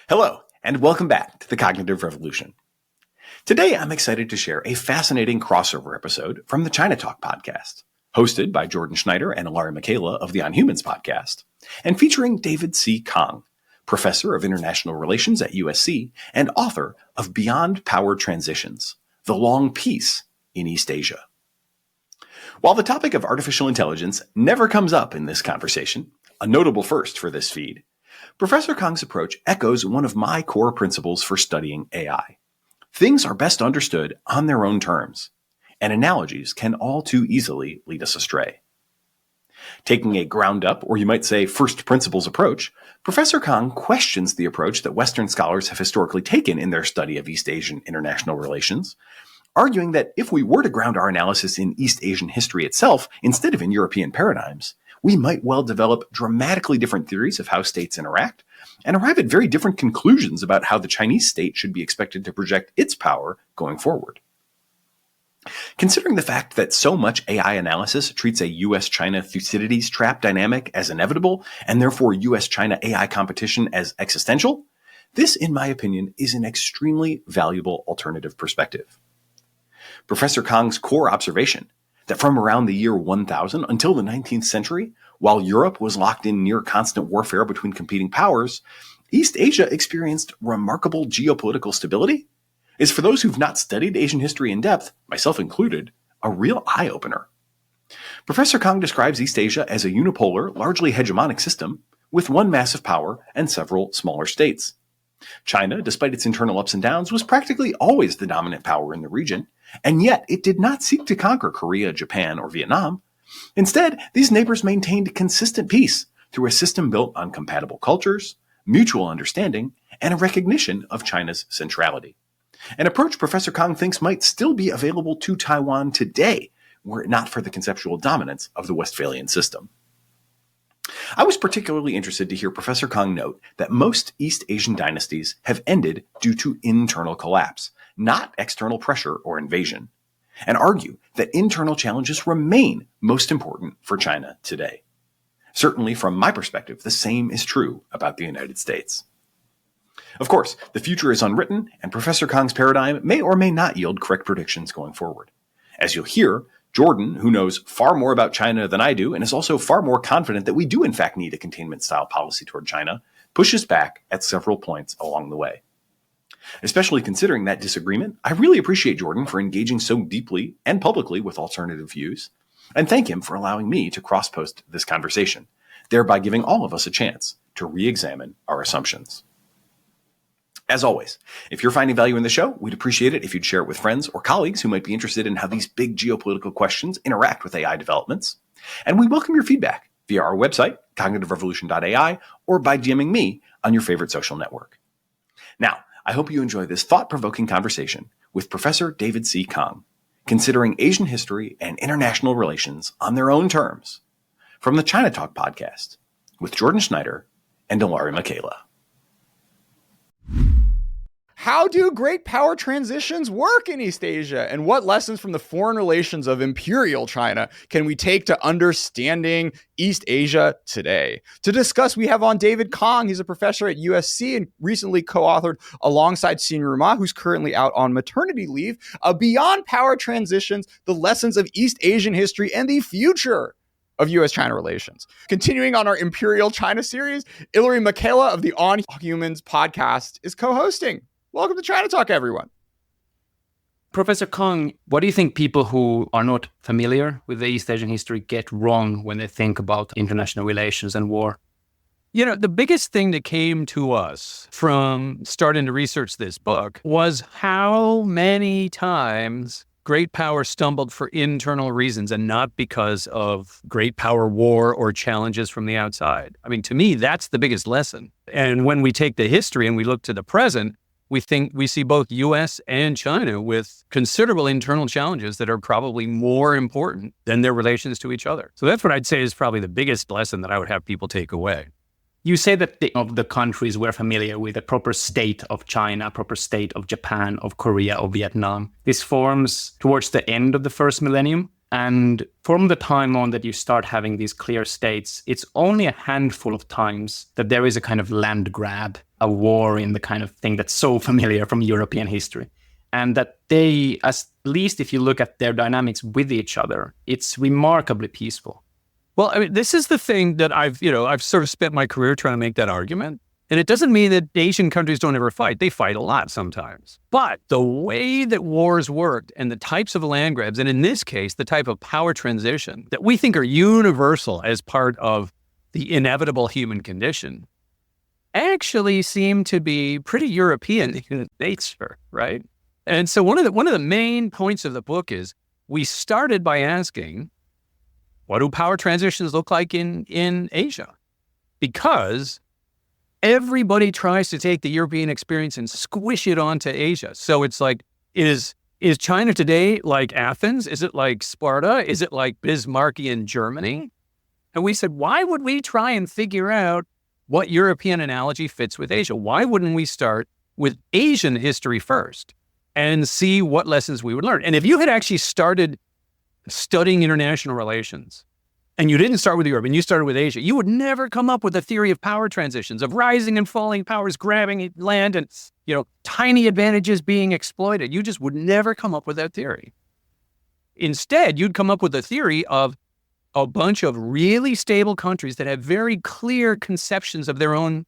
Hello, and welcome back to the Cognitive Revolution. Today, I'm excited to share a fascinating crossover episode from the ChinaTalk podcast, hosted by Jordan Schneider and Ilari Mäkelä of the On Humans podcast, and featuring David C. Kang, professor of international relations at USC and author of Beyond Power Transitions, The Long Peace in East Asia. While the topic of artificial intelligence never comes up in this conversation, a notable first for this feed, Professor Kang's approach echoes one of my core principles for studying AI. Things are best understood on their own terms, and analogies can all too easily lead us astray. Taking a ground-up, or you might say first principles approach, Professor Kang questions the approach that Western scholars have historically taken in their study of East Asian international relations, arguing that if we were to ground our analysis in East Asian history itself instead of in European paradigms, we might well develop dramatically different theories of how states interact and arrive at very different conclusions about how the Chinese state should be expected to project its power going forward. Considering the fact that so much AI analysis treats a US-China Thucydides trap dynamic as inevitable and therefore US-China AI competition as existential, this, in my opinion, is an extremely valuable alternative perspective. Professor Kang's core observation that from around the year 1000 until the 19th century, while Europe was locked in near constant warfare between competing powers, East Asia experienced remarkable geopolitical stability, is for those who've not studied Asian history in depth, myself included, a real eye-opener. Professor Kang describes East Asia as a unipolar, largely hegemonic system with one massive power and several smaller states. China, despite its internal ups and downs, was practically always the dominant power in the region, and yet it did not seek to conquer Korea, Japan, or Vietnam. Instead, these neighbors maintained consistent peace through a system built on compatible cultures, mutual understanding, and a recognition of China's centrality. An approach Professor Kang thinks might still be available to Taiwan today, were it not for the conceptual dominance of the Westphalian system. I was particularly interested to hear Professor Kang note that most East Asian dynasties have ended due to internal collapse, not external pressure or invasion, and argue that internal challenges remain most important for China today. Certainly, from my perspective, the same is true about the United States. Of course, the future is unwritten, and Professor Kang's paradigm may or may not yield correct predictions going forward. As you'll hear, Jordan, who knows far more about China than I do and is also far more confident that we do in fact need a containment-style policy toward China, pushes back at several points along the way. Especially considering that disagreement, I really appreciate Jordan for engaging so deeply and publicly with alternative views, and thank him for allowing me to cross-post this conversation, thereby giving all of us a chance to re-examine our assumptions. As always, if you're finding value in the show, we'd appreciate it if you'd share it with friends or colleagues who might be interested in how these big geopolitical questions interact with AI developments. And we welcome your feedback via our website, cognitiverevolution.ai, or by DMing me on your favorite social network. Now, I hope you enjoy this thought-provoking conversation with Professor David C. Kang, considering Asian history and international relations on their own terms, from the ChinaTalk podcast with Jordan Schneider and Ilari Mäkelä. How do great power transitions work in East Asia? And what lessons from the foreign relations of imperial China can we take to understanding East Asia today? To discuss, we have on David Kang. He's a professor at USC and recently co-authored alongside Senior Ma, who's currently out on maternity leave, Beyond Power Transitions, the Lessons of East Asian History and the Future of U.S.-China relations. Continuing on our Imperial China series, Ilari Mäkelä of the On Humans podcast is co-hosting. Welcome to ChinaTalk, everyone. Professor Kang, what do you think people who are not familiar with the East Asian history get wrong when they think about international relations and war? You know, the biggest thing that came to us from starting to research this book was how many times great power stumbled for internal reasons and not because of great power war or challenges from the outside. I mean, to me, that's the biggest lesson. And when we take the history and we look to the present, we see both US and China with considerable internal challenges that are probably more important than their relations to each other. So that's what I'd say is probably the biggest lesson that I would have people take away. You say that of the countries we're familiar with, the proper state of China, proper state of Japan, of Korea, of Vietnam. This forms towards the end of the first millennium. And from the time on that you start having these clear states, it's only a handful of times that there is a kind of land grab, a war in the kind of thing that's so familiar from European history. And that they, at least if you look at their dynamics with each other, it's remarkably peaceful. Well, I mean, this is the thing that I've sort of spent my career trying to make that argument. And it doesn't mean that Asian countries don't ever fight. They fight a lot sometimes. But the way that wars worked and the types of land grabs, and in this case, the type of power transition that we think are universal as part of the inevitable human condition, actually seem to be pretty European in nature, right? And so one of the main points of the book is we started by asking, what do power transitions look like in Asia? Because everybody tries to take the European experience and squish it onto Asia. So it's like, is China today like Athens? Is it like Sparta? Is it like Bismarckian Germany? And we said, why would we try and figure out what European analogy fits with Asia? Why wouldn't we start with Asian history first and see what lessons we would learn? And if you had actually started studying international relations, and you didn't start with Europe and you started with Asia, you would never come up with a theory of power transitions, of rising and falling powers grabbing land and, tiny advantages being exploited. You just would never come up with that theory. Instead, you'd come up with a theory of a bunch of really stable countries that have very clear conceptions of their own,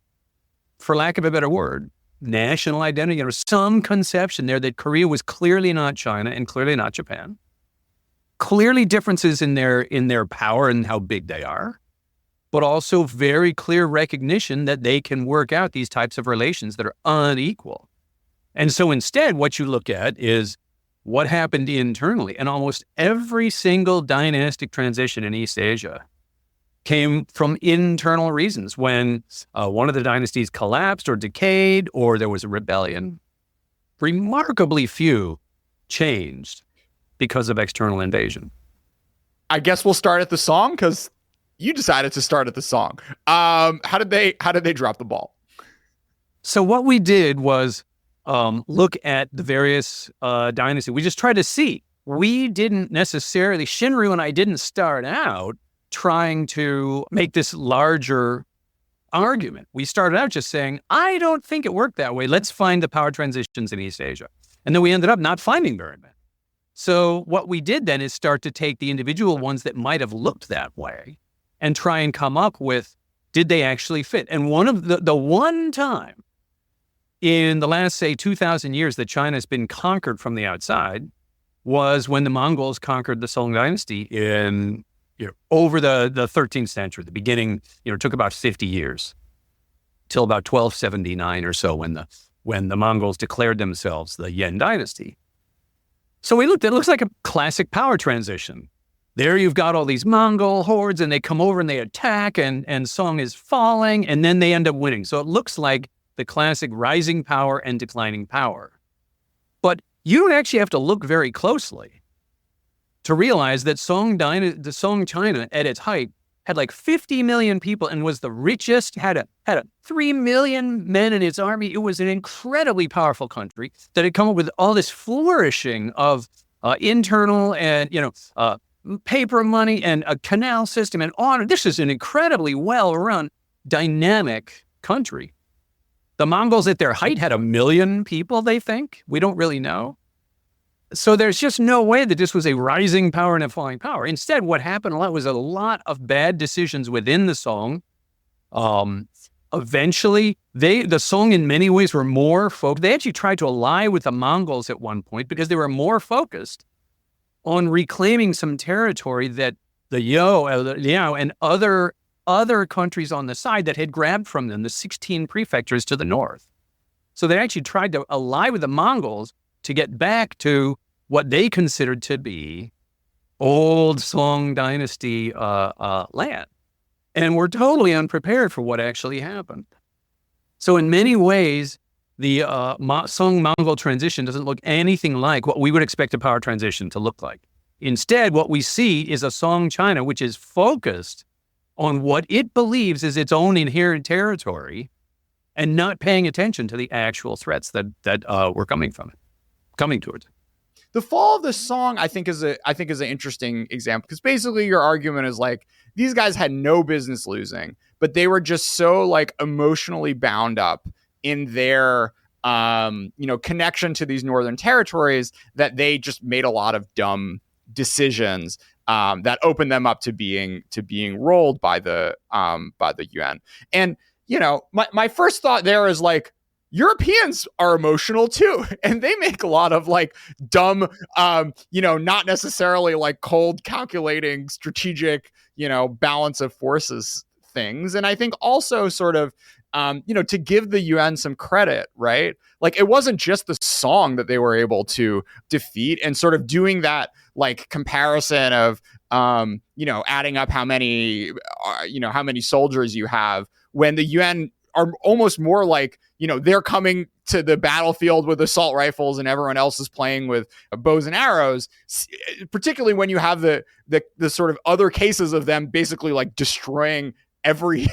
for lack of a better word, national identity. Some conception there that Korea was clearly not China and clearly not Japan. Clearly differences in their power and how big they are, but also very clear recognition that they can work out these types of relations that are unequal. And so instead, what you look at is what happened internally. And almost every single dynastic transition in East Asia came from internal reasons. When one of the dynasties collapsed or decayed, or there was a rebellion, remarkably few changed because of external invasion. I guess we'll start at the song because you decided to start at the song. How did they drop the ball? So what we did was look at the various dynasties. We just tried to see. We didn't necessarily, Shinryu and I didn't start out trying to make this larger argument. We started out just saying, I don't think it worked that way. Let's find the power transitions in East Asia. And then we ended up not finding very many. So what we did then is start to take the individual ones that might have looked that way and try and come up with, did they actually fit? And one of the one time in the last, say, 2,000 years that China has been conquered from the outside was when the Mongols conquered the Song dynasty in, over the 13th century. The beginning, took about 50 years till about 1279 or so when the Mongols declared themselves the Yuan dynasty. So we looked, it looks like a classic power transition. There you've got all these Mongol hordes and they come over and they attack and Song is falling and then they end up winning. So it looks like the classic rising power and declining power. But you don't actually have to look very closely to realize that the Song China at its height had like 50 million people and was the richest, had a 3 million men in its army. It was an incredibly powerful country that had come up with all this flourishing of internal and, paper money and a canal system and on. This is an incredibly well-run, dynamic country. The Mongols at their height had 1 million people, they think. We don't really know. So there's just no way that this was a rising power and a falling power. Instead, what happened was a lot of bad decisions within the Song. Eventually, the Song in many ways were more focused. They actually tried to ally with the Mongols at one point because they were more focused on reclaiming some territory that the Liao and other countries on the side that had grabbed from them, the 16 prefectures to the north. So they actually tried to ally with the Mongols to get back to what they considered to be old Song dynasty land. And we're totally unprepared for what actually happened. So in many ways, the Song-Mongol transition doesn't look anything like what we would expect a power transition to look like. Instead, what we see is a Song China which is focused on what it believes is its own inherent territory and not paying attention to the actual threats that were coming towards it. the fall of the Song, I think is an interesting example, because basically your argument is like, these guys had no business losing, but they were just so like emotionally bound up in their connection to these northern territories that they just made a lot of dumb decisions that opened them up to being rolled by the yuan. And my first thought there is like, Europeans are emotional too, and they make a lot of like dumb, not necessarily like cold, calculating, strategic, balance of forces things. And I think also sort of, to give the UN some credit, right? Like, it wasn't just the Song that they were able to defeat, and sort of doing that like comparison of, adding up how many soldiers you have, when the UN are almost more like, they're coming to the battlefield with assault rifles and everyone else is playing with bows and arrows, particularly when you have the sort of other cases of them basically like destroying every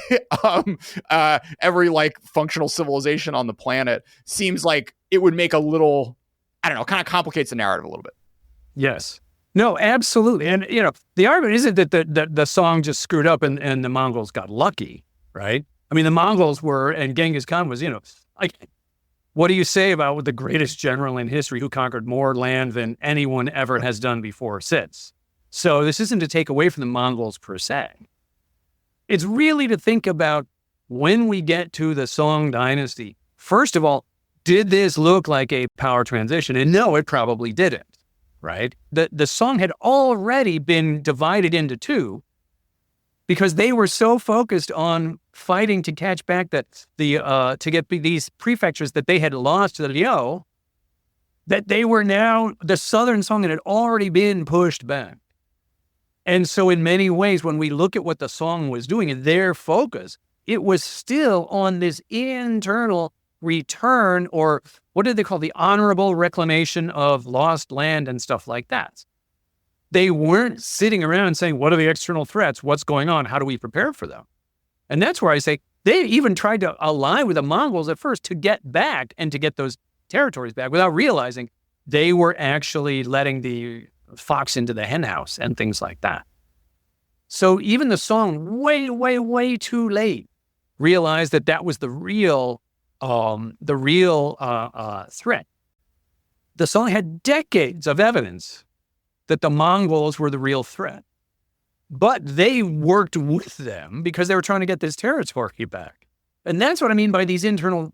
like functional civilization on the planet. Seems like it would make a little, I don't know, kind of complicates the narrative a little bit. Yes. No, absolutely. And, the argument isn't that the Song just screwed up and the Mongols got lucky, right? I mean, the Mongols were, and Genghis Khan was, like, what do you say about the greatest general in history who conquered more land than anyone ever has done before or since? So this isn't to take away from the Mongols per se. It's really to think about, when we get to the Song dynasty, first of all, did this look like a power transition? And no, it probably didn't, right? The Song had already been divided into two, because they were so focused on fighting to catch back to get these prefectures that they had lost to the Liao, that they were now, the southern Song had already been pushed back. And so in many ways, when we look at what the Song was doing and their focus, it was still on this internal return, or what did they call, the honorable reclamation of lost land and stuff like that. They weren't sitting around saying, what are the external threats? What's going on? How do we prepare for them? And that's where I say they even tried to ally with the Mongols at first to get back and to get those territories back, without realizing they were actually letting the fox into the henhouse and things like that. So even the Song, way, way, way too late, realized that was the real threat. The Song had decades of evidence that the Mongols were the real threat. But they worked with them because they were trying to get this territory back. And that's what I mean by these internal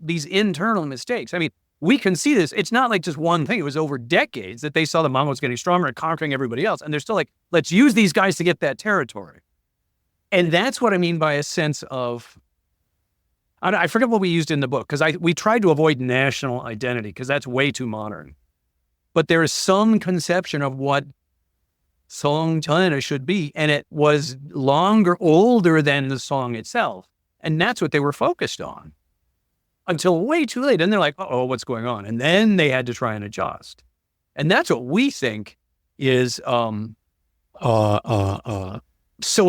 mistakes. I mean, we can see this. It's not like just one thing. It was over decades that they saw the Mongols getting stronger and conquering everybody else. And they're still like, let's use these guys to get that territory. And that's what I mean by a sense of, I forget what we used in the book, because we tried to avoid national identity, because that's way too modern. But there is some conception of what Song China should be, and it was older than the Song itself. And that's what they were focused on until way too late. And they're like, uh-oh, what's going on? And then they had to try and adjust. And that's what we think is so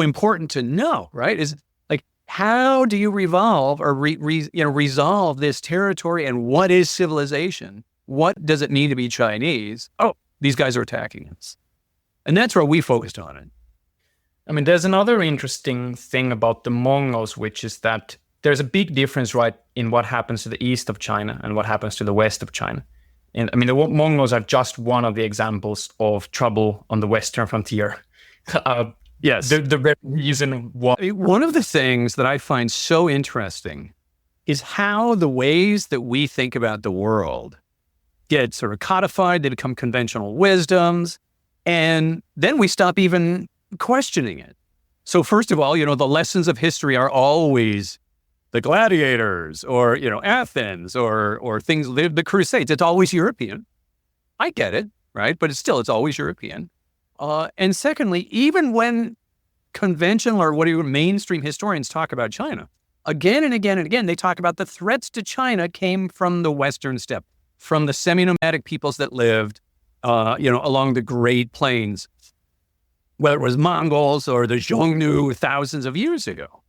important to know, right? Is like, how do you revolve or resolve this territory, and what is civilization? What does it need to be Chinese? Oh, these guys are attacking us. And that's where we focused on it. I mean, there's another interesting thing about the Mongols, which is that there's a big difference, right, in what happens to the east of China and what happens to the west of China. And I mean, the Mongols are just one of the examples of trouble on the western frontier. Yes. The very reason why. One of the things that I find so interesting is how the ways that we think about the world get sort of codified, they become conventional wisdoms, and then we stop even questioning it. So first of all, the lessons of history are always the gladiators, or, Athens, or things, the Crusades. It's always European. I get it, right? But it's always European. And secondly, even when conventional or mainstream historians talk about China, again and again and again, they talk about the threats to China came from the Western steppe, from the semi-nomadic peoples that lived along the Great Plains, whether it was Mongols or the Xiongnu thousands of years ago.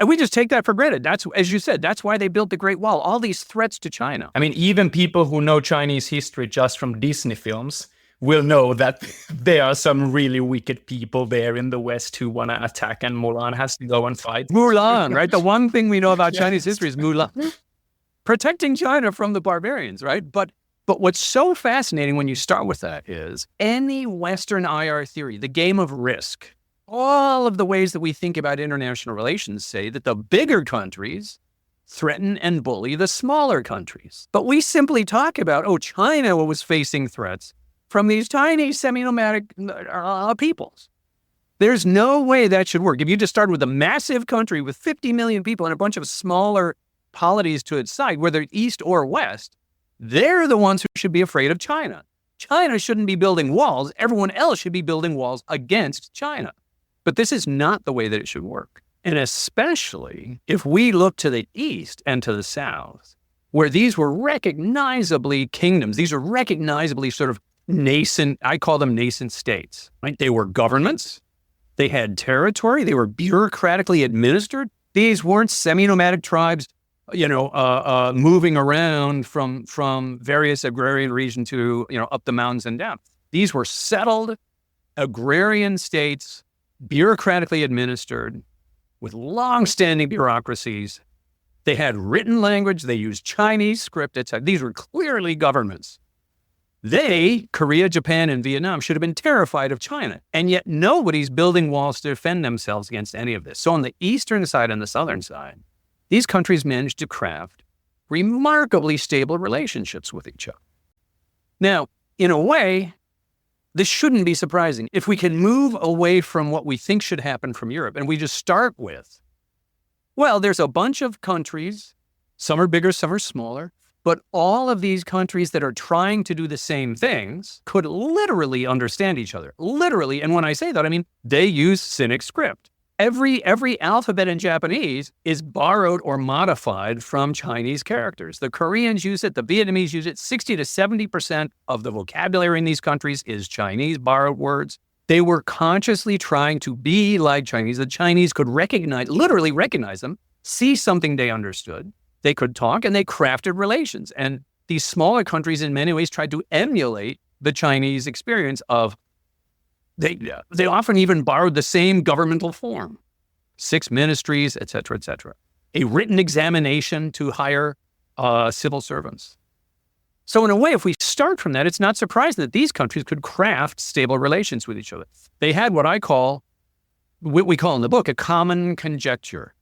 And we just take that for granted. That's, as you said, that's why they built the Great Wall. All these threats to China. I mean, even people who know Chinese history just from Disney films will know that there are some really wicked people there in the West who want to attack, and Mulan has to go and fight. Mulan, right? The one thing we know about Chinese history is Mulan. Protecting China from the barbarians, right? But what's so fascinating when you start with that is any Western IR theory, the game of risk, all of the ways that we think about international relations say that the bigger countries threaten and bully the smaller countries. But we simply talk about, China was facing threats from these tiny semi-nomadic peoples. There's no way that should work. If you just start with a massive country with 50 million people and a bunch of smaller polities to its side, whether east or west, they're the ones who should be afraid of China. China shouldn't be building walls. Everyone else should be building walls against China. But this is not the way that it should work. And especially if we look to the east and to the south, where these were recognizably kingdoms, these are recognizably sort of nascent, I call them nascent states, right? They were governments, they had territory, they were bureaucratically administered. These weren't semi-nomadic tribes, moving around from various agrarian regions to, up the mountains and down. These were settled agrarian states, bureaucratically administered, with long-standing bureaucracies. They had written language, they used Chinese script, etc. These were clearly governments. They, Korea, Japan, and Vietnam, should have been terrified of China. And yet nobody's building walls to defend themselves against any of this. So on the eastern side and the southern side, these countries managed to craft remarkably stable relationships with each other. Now, in a way, this shouldn't be surprising. If we can move away from what we think should happen from Europe, and we just start with, there's a bunch of countries, some are bigger, some are smaller, but all of these countries that are trying to do the same things could literally understand each other. Literally. And when I say that, I mean, they use Sinic script. Every alphabet in Japanese is borrowed or modified from Chinese characters. The Koreans use it, the Vietnamese use it. 60 to 70% of the vocabulary in these countries is Chinese borrowed words. They were consciously trying to be like Chinese. The Chinese could literally recognize them, see something they understood. They could talk, and they crafted relations. And these smaller countries in many ways tried to emulate the Chinese experience of, they often even borrowed the same governmental form, 6 ministries, et cetera, a written examination to hire civil servants. So in a way, if we start from that, it's not surprising that these countries could craft stable relations with each other. They had what we call in the book, a common conjecture.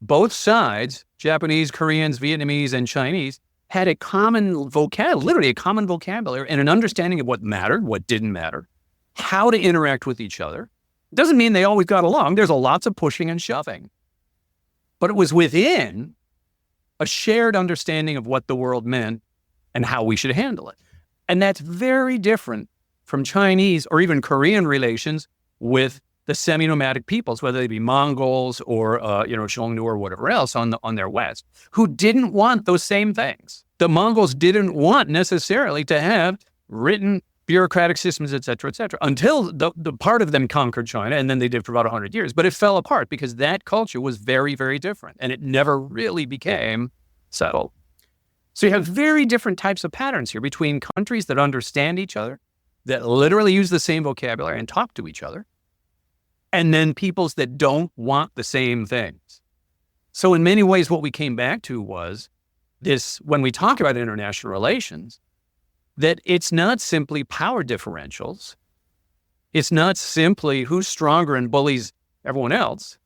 Both sides, Japanese, Koreans, Vietnamese, and Chinese, had a common literally a common vocabulary and an understanding of what mattered, what didn't matter, how to interact with each other. It doesn't mean they always got along. There's lots of pushing and shoving. But it was within a shared understanding of what the world meant and how we should handle it. And that's very different from Chinese or even Korean relations with the semi-nomadic peoples, whether they be Mongols or Xiongnu or whatever else on their west, who didn't want those same things. The Mongols didn't want necessarily to have written bureaucratic systems, et cetera, until the part of them conquered China, and then they did for about 100 years. But it fell apart because that culture was very, very different, and it never really became settled. So you have very different types of patterns here between countries that understand each other, that literally use the same vocabulary and talk to each other, and then peoples that don't want the same things. So in many ways, what we came back to was this, when we talk about international relations, that it's not simply power differentials. It's not simply who's stronger and bullies everyone else.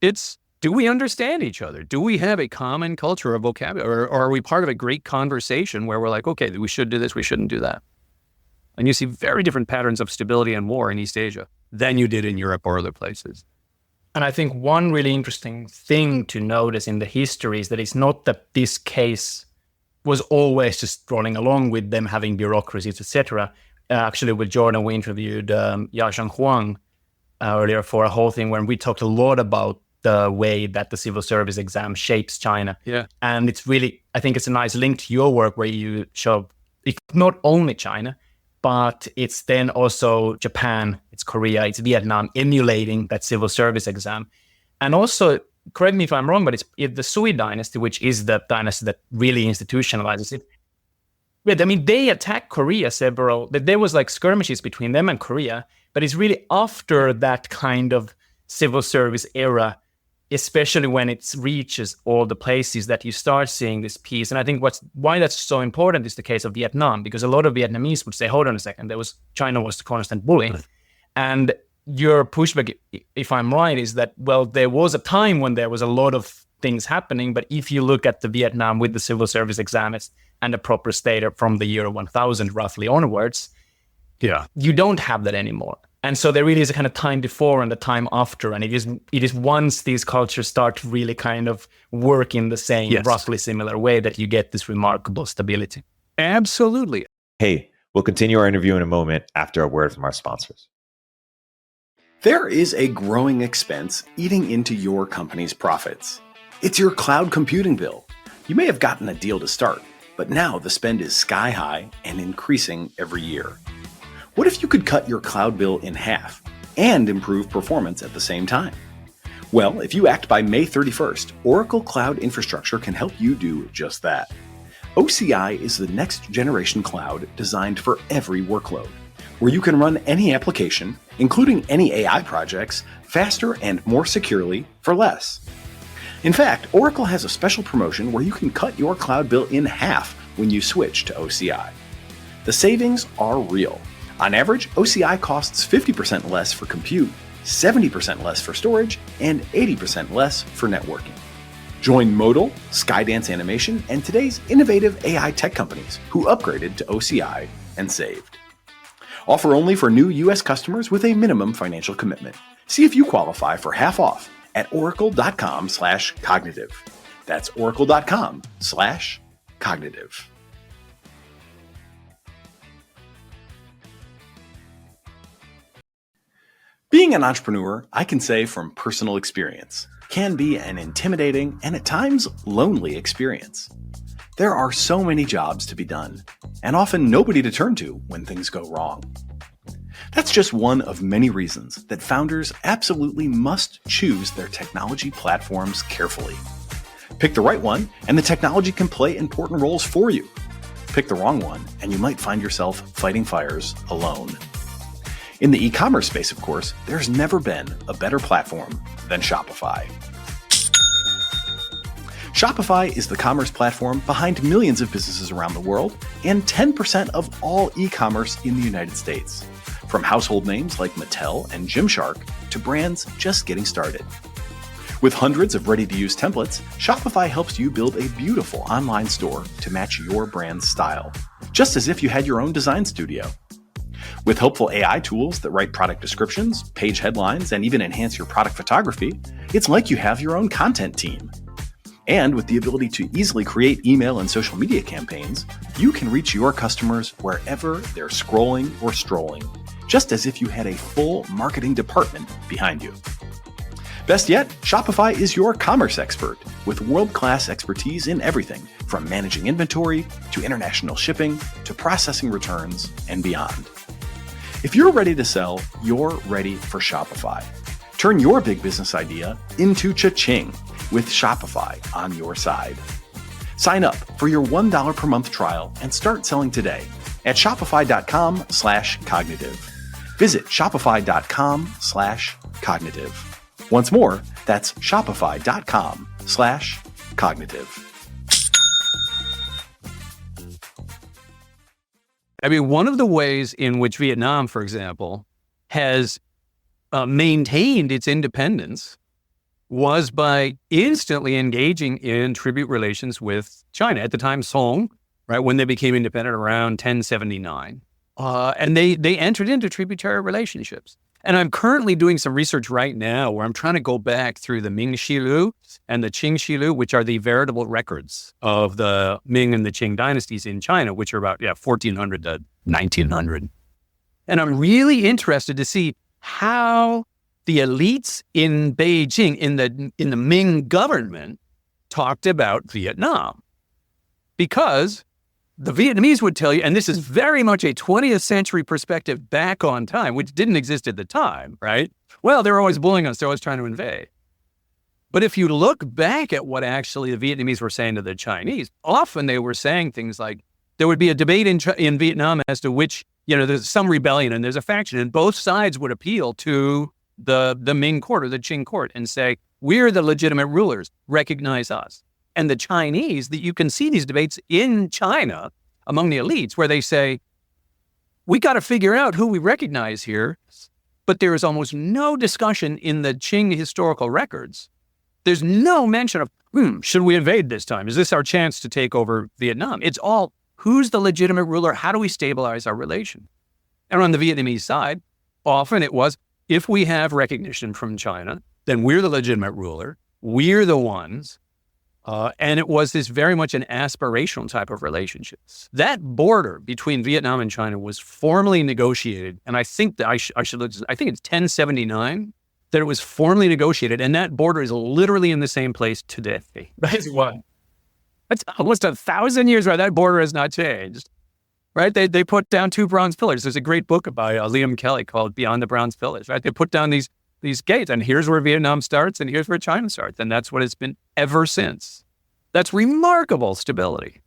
It's, do we understand each other? Do we have a common culture of vocabulary? Or are we part of a great conversation where we're like, okay, we should do this, we shouldn't do that? And you see very different patterns of stability and war in East Asia than you did in Europe or other places. And I think one really interesting thing to notice in the history is that it's not that this case was always just rolling along with them having bureaucracies, etc. Actually, with Jordan, we interviewed Yashang Huang earlier for a whole thing where we talked a lot about the way that the civil service exam shapes China. Yeah. And it's really, I think it's a nice link to your work where you show it's not only China, but it's then also Japan, it's Korea, it's Vietnam emulating that civil service exam. And also correct me if I'm wrong, but it's the Sui dynasty, which is the dynasty that really institutionalizes it. But I mean, they attacked Korea there was like skirmishes between them and Korea, but it's really after that kind of civil service era, especially when it reaches all the places, that you start seeing this peace. And I think why that's so important is the case of Vietnam, because a lot of Vietnamese would say, hold on a second, China was the constant bully. And your pushback, if I'm right, is that, well, there was a time when there was a lot of things happening, but if you look at the Vietnam with the civil service exams and the proper state from the year 1000 roughly onwards, you don't have that anymore. And so there really is a kind of time before and a time after. And it is once these cultures start to really kind of work in the same, roughly similar way, that you get this remarkable stability. Absolutely. Hey, we'll continue our interview in a moment after a word from our sponsors. There is a growing expense eating into your company's profits. It's your cloud computing bill. You may have gotten a deal to start, but now the spend is sky high and increasing every year. What if you could cut your cloud bill in half and improve performance at the same time? Well, if you act by May 31st, Oracle Cloud Infrastructure can help you do just that. OCI is the next generation cloud designed for every workload, where you can run any application, including any AI projects, faster and more securely for less. In fact, Oracle has a special promotion where you can cut your cloud bill in half when you switch to OCI. The savings are real. On average, OCI costs 50% less for compute, 70% less for storage, and 80% less for networking. Join Modal, Skydance Animation, and today's innovative AI tech companies who upgraded to OCI and saved. Offer only for new U.S. customers with a minimum financial commitment. See if you qualify for half off at oracle.com/cognitive. That's oracle.com/cognitive. Being an entrepreneur, I can say from personal experience, can be an intimidating and at times lonely experience. There are so many jobs to be done, and often nobody to turn to when things go wrong. That's just one of many reasons that founders absolutely must choose their technology platforms carefully. Pick the right one, and the technology can play important roles for you. Pick the wrong one, and you might find yourself fighting fires alone. In the e-commerce space, of course, there's never been a better platform than Shopify. Shopify is the commerce platform behind millions of businesses around the world and 10% of all e-commerce in the United States. From household names like Mattel and Gymshark to brands just getting started. With hundreds of ready-to-use templates, Shopify helps you build a beautiful online store to match your brand's style, just as if you had your own design studio. With helpful AI tools that write product descriptions, page headlines, and even enhance your product photography, it's like you have your own content team. And with the ability to easily create email and social media campaigns, you can reach your customers wherever they're scrolling or strolling, just as if you had a full marketing department behind you. Best yet, Shopify is your commerce expert with world-class expertise in everything from managing inventory to international shipping to processing returns and beyond. If you're ready to sell, you're ready for Shopify. Turn your big business idea into cha-ching with Shopify on your side. Sign up for your $1 per month trial and start selling today at shopify.com/cognitive. Visit shopify.com/cognitive. Once more, that's shopify.com/cognitive. I mean, one of the ways in which Vietnam, for example, has maintained its independence was by instantly engaging in tribute relations with China. At the time, Song, right, when they became independent around 1079. And they entered into tributary relationships. And I'm currently doing some research right now where I'm trying to go back through the Ming Shilu and the Qing Shilu, which are the veritable records of the Ming and the Qing dynasties in China, which are about 1400 to 1900. And I'm really interested to see how the elites in Beijing, in the Ming government, talked about Vietnam. Because the Vietnamese would tell you, and this is very much a 20th century perspective back on time, which didn't exist at the time, right? Well, they were always bullying us. They're always trying to invade. But if you look back at what actually the Vietnamese were saying to the Chinese, often they were saying things like, there would be a debate in Vietnam as to which, there's some rebellion and there's a faction, and both sides would appeal to the Ming court or the Qing court and say, we're the legitimate rulers, recognize us. And the Chinese, that you can see these debates in China among the elites where they say, we got to figure out who we recognize here. But there is almost no discussion in the Qing historical records. There's no mention of, should we invade this time? Is this our chance to take over Vietnam? It's all, who's the legitimate ruler? How do we stabilize our relation? And on the Vietnamese side, often it was, if we have recognition from China, then we're the legitimate ruler. We're the ones. And it was this very much an aspirational type of relationships. That border between Vietnam and China was formally negotiated. And I think that I think it's 1079 that it was formally negotiated. And that border is literally in the same place today. That's what? That's almost 1,000 years where that border has not changed. Right? They put down 2 bronze pillars. There's a great book by Liam Kelly called Beyond the Bronze Pillars. Right? They put down these gates, and here's where Vietnam starts, and here's where China starts, and that's what it's been ever since. That's remarkable stability.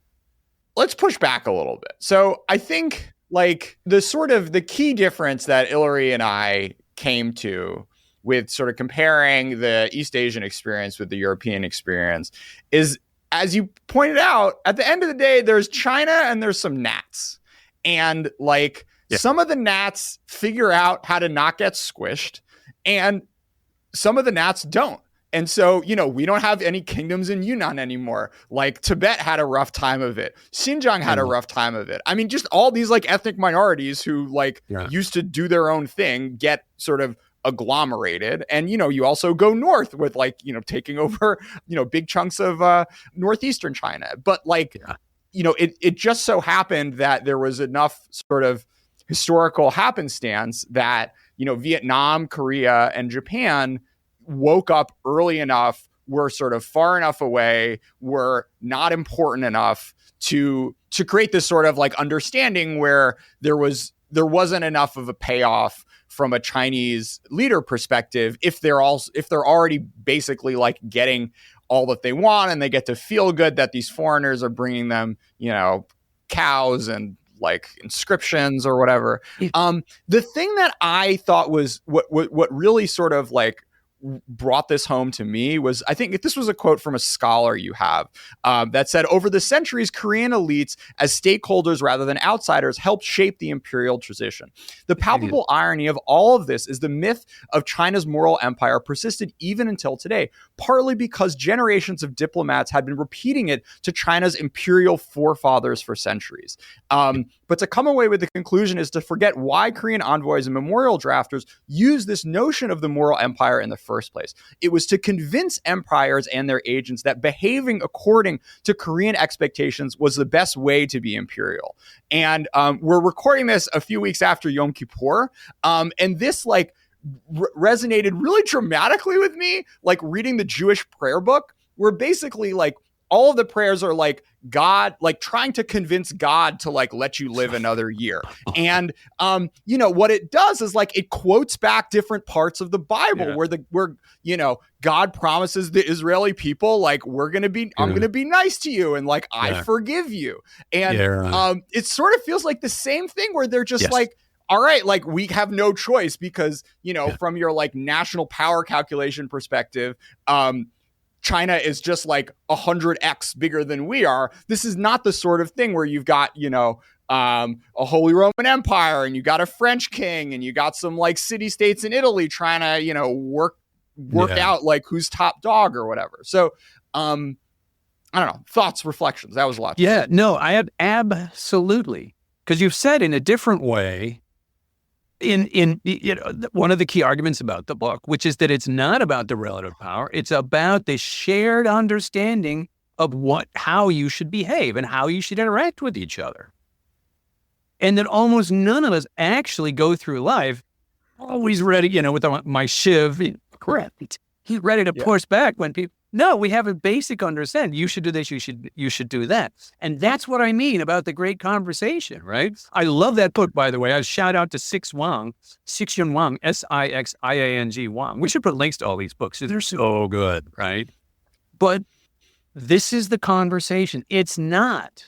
Let's push back a little bit. So I think the key difference that Ilari and I came to with sort of comparing the East Asian experience with the European experience is, as you pointed out, at the end of the day, there's China and there's some gnats. And some of the gnats figure out how to not get squished, and some of the gnats don't. And so, we don't have any kingdoms in Yunnan anymore. Tibet had a rough time of it. Xinjiang had a rough time of it. I mean, just all these ethnic minorities who used to do their own thing get sort of agglomerated. And, you also go north with taking over, big chunks of northeastern China. But it just so happened that there was enough sort of historical happenstance that, Vietnam, Korea, and Japan woke up early enough, were sort of far enough away, were not important enough to create this sort of understanding where there wasn't enough of a payoff from a Chinese leader perspective if they're already basically getting all that they want, and they get to feel good that these foreigners are bringing them, cows and inscriptions or whatever. The thing that I thought was what really sort of brought this home to me was, I think this was a quote from a scholar you have that said, over the centuries, Korean elites as stakeholders rather than outsiders helped shape the imperial tradition. The palpable irony of all of this is the myth of China's moral empire persisted even until today, partly because generations of diplomats had been repeating it to China's imperial forefathers for centuries. But to come away with the conclusion is to forget why Korean envoys and memorial drafters used this notion of the moral empire in the first place. It was to convince empires and their agents that behaving according to Korean expectations was the best way to be imperial. And we're recording this a few weeks after Yom Kippur. And this resonated really dramatically with me, reading the Jewish prayer book, where basically all of the prayers are God, trying to convince God to let you live another year. And, what it does is it quotes back different parts of the Bible where God promises the Israeli people, I'm going to be nice to you. And I forgive you. And it sort of feels like the same thing where they're just all right, we have no choice because, from your national power calculation perspective, China is just 100x bigger than we are. This is not the sort of thing where you've got, a Holy Roman Empire and you got a French king and you got some city states in Italy trying to, work out who's top dog or whatever. So, I don't know, thoughts, reflections. That was a lot. Yeah, no, I have absolutely. Because you've said in a different way, in one of the key arguments about the book, which is that it's not about the relative power, it's about the shared understanding of how you should behave and how you should interact with each other. And that almost none of us actually go through life always ready, with my shiv, correct. He's ready to push back when people, No, we have a basic understanding. You should do this. You should do that. And that's what I mean about the great conversation, right? I love that book, by the way. I shout out to Sixian Wang, Sixiang Wang. We should put links to all these books. They're so good, right? But this is the conversation. It's not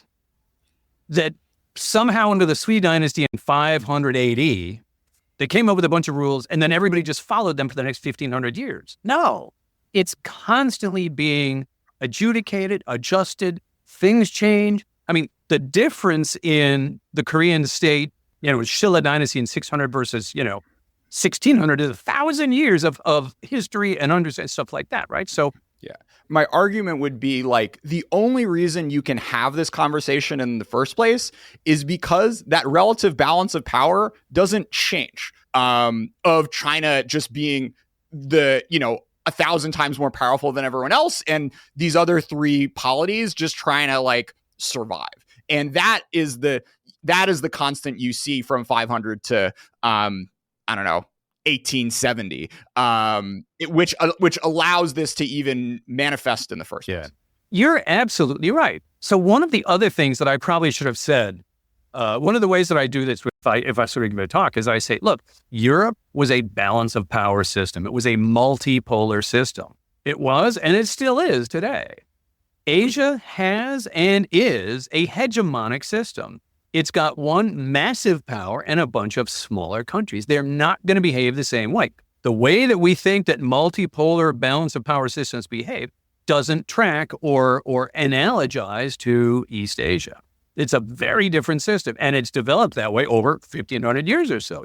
that somehow under the Sui dynasty in 500 AD, they came up with a bunch of rules and then everybody just followed them for the next 1500 years. No. It's constantly being adjudicated, adjusted, things change. I mean, the difference in the Korean state, Shilla dynasty in 600 versus, 1600 is 1,000 years of history and understanding stuff like that, right? So, yeah. My argument would be like the only reason you can have this conversation in the first place is because that relative balance of power doesn't change, of China just being the, 1,000 times more powerful than everyone else, and these other three polities just trying to like survive. And that is the constant you see from 500 to 1870, which allows this to even manifest in the first place. You're absolutely right. So one of the other things that I probably should have said, one of the ways that I do this if I sort of give a talk is I say, look, Europe was a balance of power system. It was a multipolar system. It was, and it still is today. Asia has and is a hegemonic system. It's got one massive power and a bunch of smaller countries. They're not going to behave the same way. The way that we think that multipolar balance of power systems behave doesn't track or analogize to East Asia. It's a very different system, and it's developed that way over 1,500 years or so.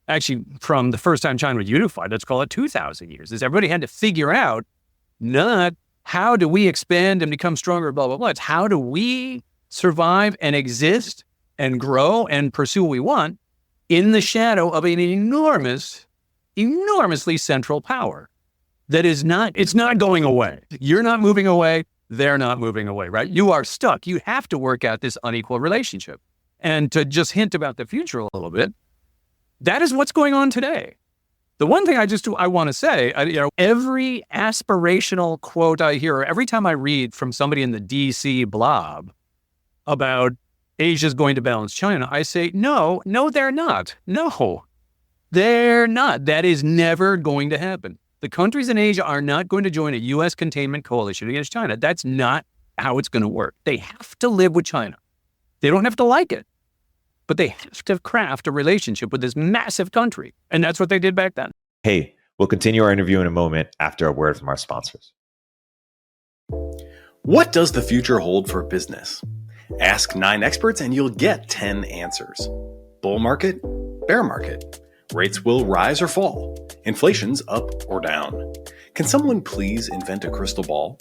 Actually, from the first time China was unified, let's call it 2,000 years, is everybody had to figure out not how do we expand and become stronger, blah, blah, blah. It's how do we survive and exist and grow and pursue what we want in the shadow of an enormously central power that it's not going away. You're not moving away. They're not moving away, right? You are stuck. You have to work out this unequal relationship. And to just hint about the future a little bit, that is what's going on today. The one thing I want to say, every aspirational quote I hear, or every time I read from somebody in the DC blob about Asia's going to balance China, I say, no, they're not. No, they're not. That is never going to happen. The countries in Asia are not going to join a U.S. containment coalition against China. That's not how it's going to work. They have to live with China. They don't have to like it, but they have to craft a relationship with this massive country. And that's what they did back then. Hey, we'll continue our interview in a moment after a word from our sponsors. What does the future hold for business? Ask 9 experts and you'll get 10 answers. Bull market, bear market. Rates will rise or fall. Inflation's up or down. Can someone please invent a crystal ball?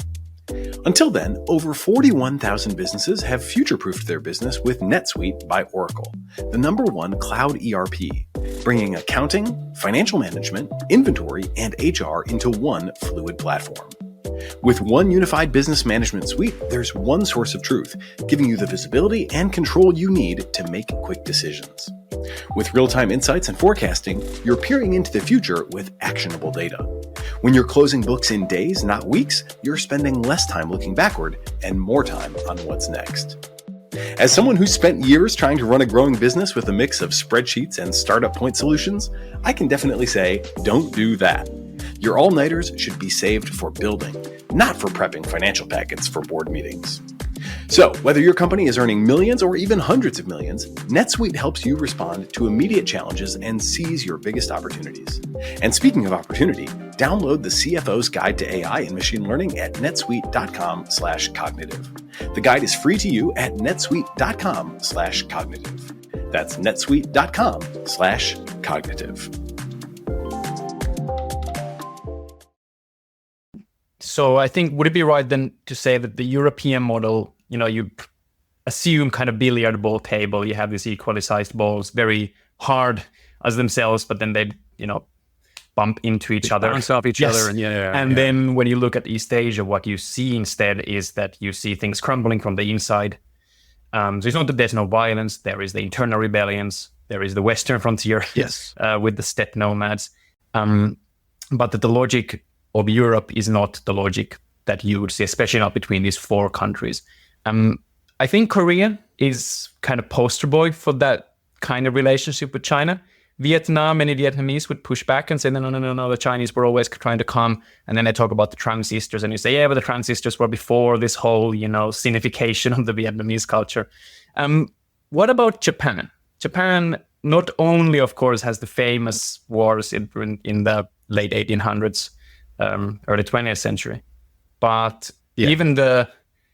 Until then, over 41,000 businesses have future-proofed their business with NetSuite by Oracle, the #1 cloud ERP, bringing accounting, financial management, inventory, and HR into one fluid platform. With one unified business management suite, there's one source of truth, giving you the visibility and control you need to make quick decisions. With real-time insights and forecasting, you're peering into the future with actionable data. When you're closing books in days, not weeks, you're spending less time looking backward and more time on what's next. As someone who's spent years trying to run a growing business with a mix of spreadsheets and startup point solutions, I can definitely say, don't do that. Your all-nighters should be saved for building, not for prepping financial packets for board meetings. So, whether your company is earning millions or even hundreds of millions, NetSuite helps you respond to immediate challenges and seize your biggest opportunities. And speaking of opportunity, download the CFO's Guide to AI and Machine Learning at netsuite.com/cognitive. The guide is free to you at netsuite.com/cognitive. That's netsuite.com/cognitive. So I think, would it be right then to say that the European model, you assume kind of billiard ball table, you have these equally sized balls, very hard as themselves, but then they, bump into each other. Bounce off each other. And then when you look at East Asia, what you see instead is that you see things crumbling from the inside. So it's not that there's no violence, there is the internal rebellions, there is the Western frontier with the steppe nomads, but that the logic of Europe is not the logic that you would see, especially not between these four countries. I think Korea is kind of poster boy for that kind of relationship with China. Vietnam, many Vietnamese would push back and say, no, the Chinese were always trying to come. And then they talk about the transistors, and you say, yeah, but the transistors were before this whole, sinification of the Vietnamese culture. What about Japan? Japan not only, of course, has the famous wars in the late 1800s, early 20th century, but even the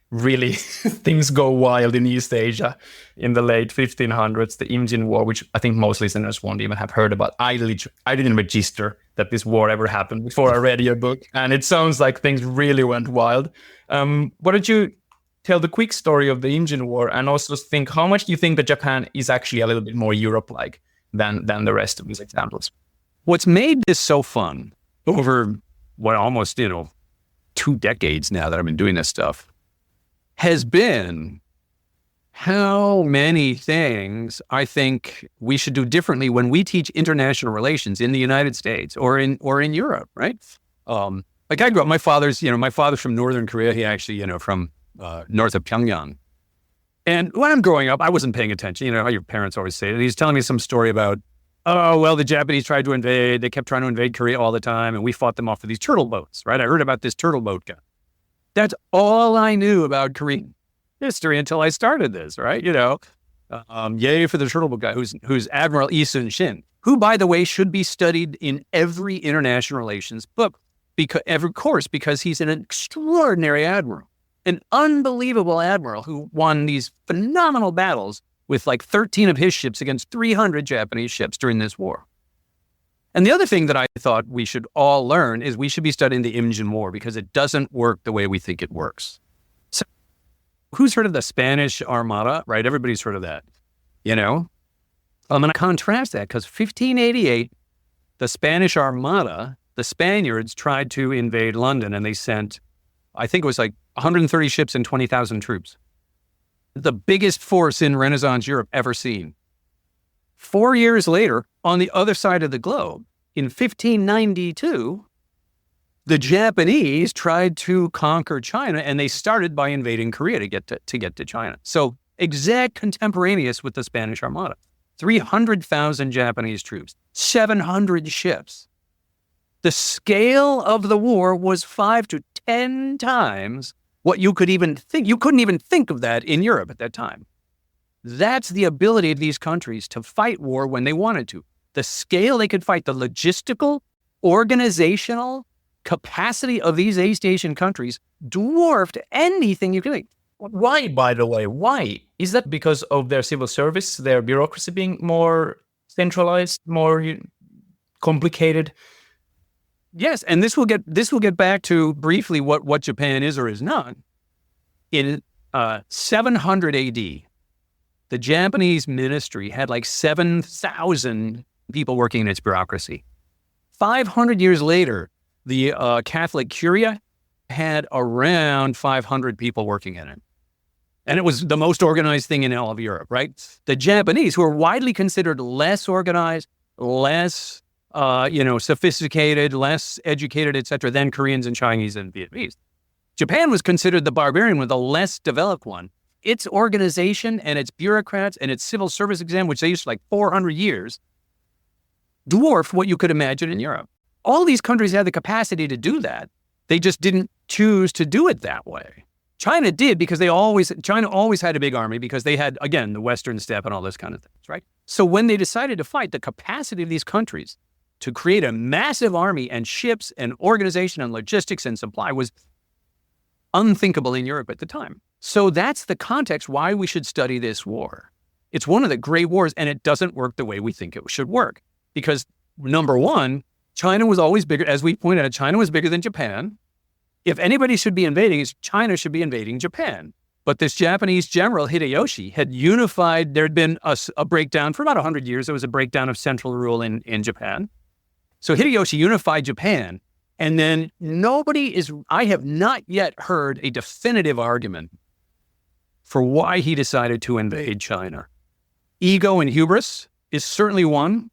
really things go wild in East Asia in the late 1500s, the Imjin War, which I think most listeners won't even have heard about. I didn't register that this war ever happened before I read your book, and it sounds like things really went wild. Why don't you tell the quick story of the Imjin War, and also think, how much do you think that Japan is actually a little bit more Europe-like than the rest of these examples? What's made this so fun over almost 2 decades now that I've been doing this stuff has been how many things I think we should do differently when we teach international relations in the United States or in Europe, right? Like I grew up, my father's from Northern Korea. He actually, from north of Pyongyang. And when I'm growing up, I wasn't paying attention. You know how your parents always say it. He's telling me some story about, the Japanese tried to invade. They kept trying to invade Korea all the time, and we fought them off with these turtle boats, right? I heard about this turtle boat guy. That's all I knew about Korean history until I started this, right? Yay for the turtle boat guy who's Admiral Lee Sun-shin, who, by the way, should be studied in every international relations book, because he's an extraordinary admiral, an unbelievable admiral who won these phenomenal battles with like 13 of his ships against 300 Japanese ships during this war. And the other thing that I thought we should all learn is we should be studying the Imjin War, because it doesn't work the way we think it works. So who's heard of the Spanish Armada, right? Everybody's heard of that, I'm going to contrast that, because 1588, the Spanish Armada, the Spaniards tried to invade London, and they sent, I think it was like 130 ships and 20,000 troops. The biggest force in Renaissance Europe ever seen. 4 years later, on the other side of the globe, in 1592, the Japanese tried to conquer China, and they started by invading Korea to get to China. So exact contemporaneous with the Spanish Armada. 300,000 Japanese troops, 700 ships. The scale of the war was 5 to 10 times what you could even think. You couldn't even think of that in Europe at that time. That's the ability of these countries to fight war when they wanted to. The scale they could fight, the logistical, organizational capacity of these East Asian countries dwarfed anything you could think. Why, by the way? Why? Is that because of their civil service, their bureaucracy being more centralized, more complicated? Yes, and this will get back to briefly what Japan is or is not. In 700 AD, the Japanese ministry had like 7,000 people working in its bureaucracy. 500 years later, the Catholic Curia had around 500 people working in it. And it was the most organized thing in all of Europe, right? The Japanese, who are widely considered less organized, less sophisticated, less educated, etc., than Koreans and Chinese and Vietnamese. Japan was considered the barbarian one, the less developed one. Its organization and its bureaucrats and its civil service exam, which they used for like 400 years, dwarfed what you could imagine in Europe. All these countries had the capacity to do that. They just didn't choose to do it that way. China did, because China always had a big army, because they had, again, the Western steppe and all this kind of things, right? So when they decided to fight, the capacity of these countries to create a massive army and ships and organization and logistics and supply was unthinkable in Europe at the time. So that's the context why we should study this war. It's one of the great wars, and it doesn't work the way we think it should work. Because, number one, China was always bigger. As we pointed out, China was bigger than Japan. If anybody should be invading, China should be invading Japan. But this Japanese general, Hideyoshi, had unified. There had been a breakdown for about 100 years. There was a breakdown of central rule in Japan. So Hideyoshi unified Japan. And then I have not yet heard a definitive argument for why he decided to invade China. Ego and hubris is certainly one.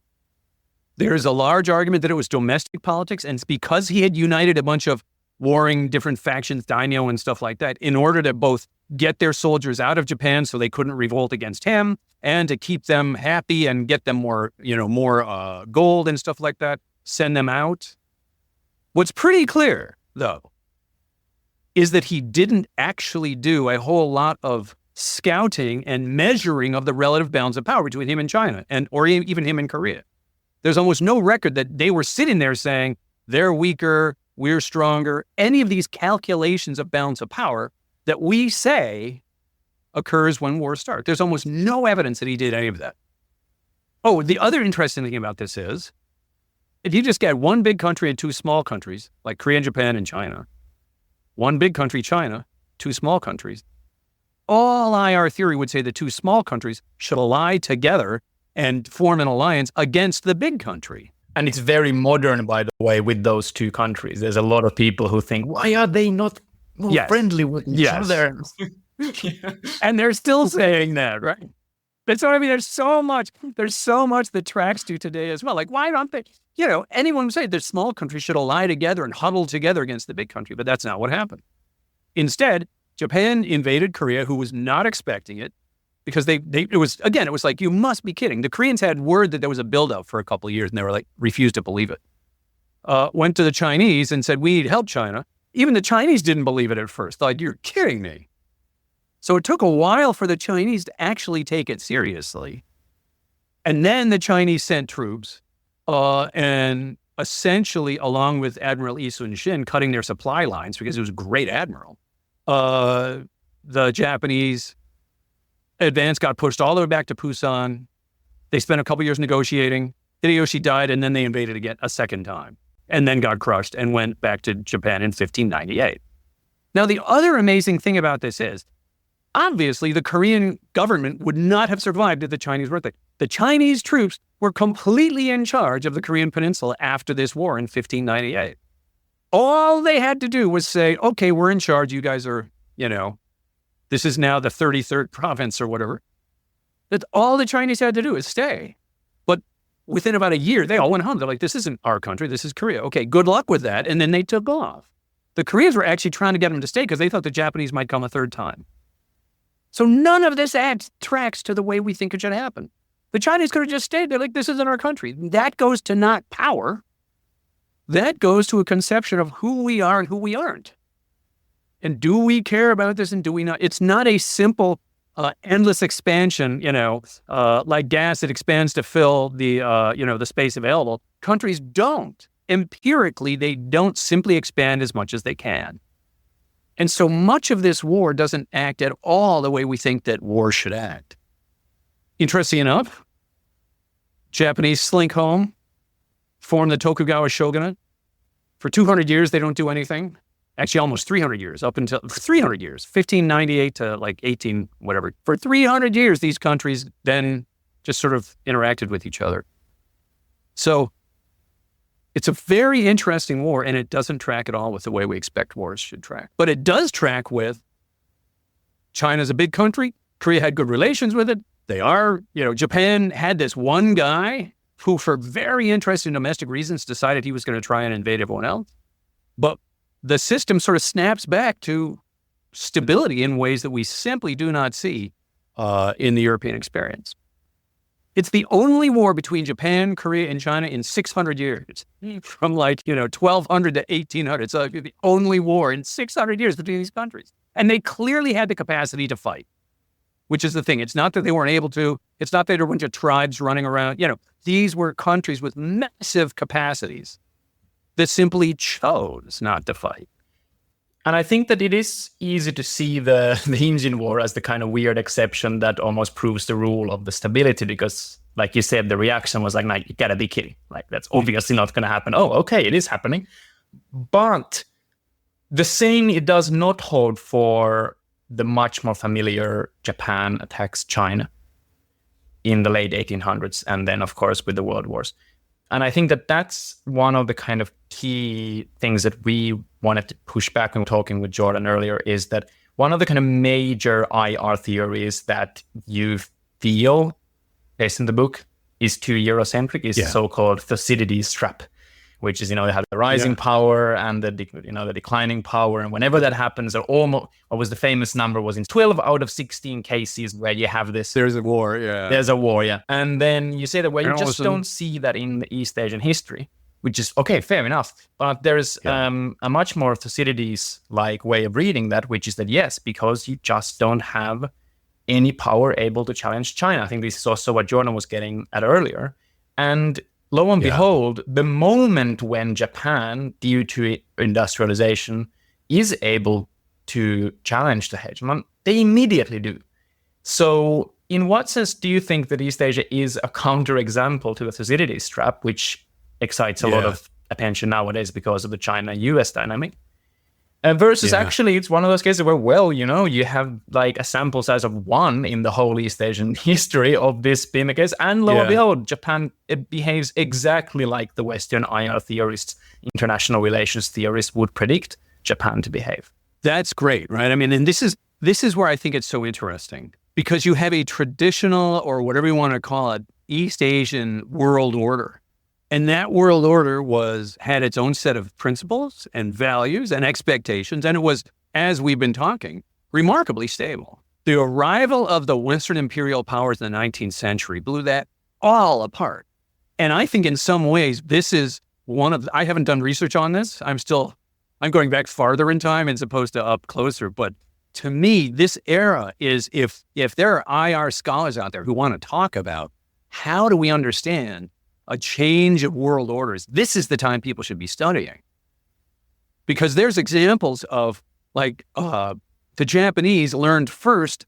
There is a large argument that it was domestic politics, and it's because he had united a bunch of warring different factions, daimyo and stuff like that, in order to both get their soldiers out of Japan so they couldn't revolt against him, and to keep them happy and get them more gold and stuff like that, send them out. What's pretty clear, though, is that he didn't actually do a whole lot of scouting and measuring of the relative balance of power between him and China, or even him and Korea. There's almost no record that they were sitting there saying, they're weaker, we're stronger. Any of these calculations of balance of power that we say occurs when wars start. There's almost no evidence that he did any of that. Oh, the other interesting thing about this is, if you just get one big country and two small countries, like Korea and Japan and China, one big country, China, two small countries, all IR theory would say the two small countries should ally together and form an alliance against the big country. And it's very modern, by the way, with those two countries. There's a lot of people who think, why are they not more friendly with each other? And they're still saying that, right? That's what I mean. There's so much that tracks to today as well. Like, why don't they, anyone would say the small countries should ally together and huddle together against the big country, but that's not what happened. Instead, Japan invaded Korea, who was not expecting it, because it was like, you must be kidding. The Koreans had word that there was a buildup for a couple of years, and they were like, refused to believe it. Went to the Chinese and said, we need help, China. Even the Chinese didn't believe it at first. Thought, you're kidding me. So it took a while for the Chinese to actually take it seriously. And then the Chinese sent troops, and essentially, along with Admiral Yi Sun-shin, cutting their supply lines, because he was a great admiral, the Japanese advance got pushed all the way back to Busan. They spent a couple years negotiating. Hideyoshi died, and then they invaded again a second time, and then got crushed and went back to Japan in 1598. Now, the other amazing thing about this is, obviously, the Korean government would not have survived if the Chinese weren't there. The Chinese troops were completely in charge of the Korean peninsula after this war in 1598. All they had to do was say, okay, we're in charge. You guys are, this is now the 33rd province or whatever. That's all the Chinese had to do is stay. But within about a year, they all went home. They're like, this isn't our country. This is Korea. Okay, good luck with that. And then they took off. The Koreans were actually trying to get them to stay because they thought the Japanese might come a third time. So none of this tracks to the way we think it should happen. The Chinese could have just stayed. They're like, this isn't our country. That goes to not power. That goes to a conception of who we are and who we aren't. And do we care about this and do we not? It's not a simple, endless expansion, like gas that expands to fill the, the space available. Countries don't. Empirically, they don't simply expand as much as they can. And so much of this war doesn't act at all the way we think that war should act. Interesting enough, Japanese slink home, form the Tokugawa shogunate. For 200 years, they don't do anything. Actually, almost 300 years, up until 300 years, 1598 to like 18, whatever. For 300 years, these countries then just sort of interacted with each other. So it's a very interesting war, and it doesn't track at all with the way we expect wars should track. But it does track with China's a big country. Korea had good relations with it. They are, Japan had this one guy who, for very interesting domestic reasons, decided he was going to try and invade everyone else. But the system sort of snaps back to stability in ways that we simply do not see in the European experience. It's the only war between Japan, Korea, and China in 600 years, from 1200 to 1800. So the only war in 600 years between these countries. And they clearly had the capacity to fight, which is the thing. It's not that they weren't able to. It's not that there were a bunch of tribes running around. These were countries with massive capacities that simply chose not to fight. And I think that it is easy to see the Imjin War as the kind of weird exception that almost proves the rule of the stability, because, like you said, the reaction was like, nah, you gotta be kidding. Like, that's obviously not going to happen. Oh, okay, it is happening. But the same, it does not hold for the much more familiar Japan attacks China in the late 1800s, and then, of course, with the World Wars. And I think that that's one of the kind of key things that we wanted to push back when talking with Jordan earlier, is that one of the kind of major IR theories that you feel, based in the book, is too Eurocentric, is the so-called Thucydides trap, which is, they have the rising power and the declining power. And whenever that happens, what was the famous number was in 12 out of 16 cases where you have this. There's a war, yeah. There's a war, yeah. And then you say that, well, you just don't see that in the East Asian history, which is, okay, fair enough. But there's a much more Thucydides-like way of reading that, which is that, yes, because you just don't have any power able to challenge China. I think this is also what Jordan was getting at earlier. And lo and behold, the moment when Japan, due to industrialization, is able to challenge the hegemon, they immediately do. So in what sense do you think that East Asia is a counterexample to the Thucydides trap, which excites a lot of attention nowadays because of the China-US dynamic? Versus actually, it's one of those cases where, you have like a sample size of 1 in the whole East Asian history of this being the case. And lo and behold, Japan, it behaves exactly like the Western IR theorists, international relations theorists would predict Japan to behave. That's great, right? I mean, and this is where I think it's so interesting, because you have a traditional, or whatever you want to call it, East Asian world order. And that world order had its own set of principles and values and expectations. And it was, as we've been talking, remarkably stable. The arrival of the Western imperial powers in the 19th century blew that all apart. And I think in some ways, this is I haven't done research on this. I'm going back farther in time as opposed to up closer. But to me, this era is, if there are IR scholars out there who want to talk about how do we understand a change of world orders, this is the time people should be studying. Because there's examples of, like, the Japanese learned first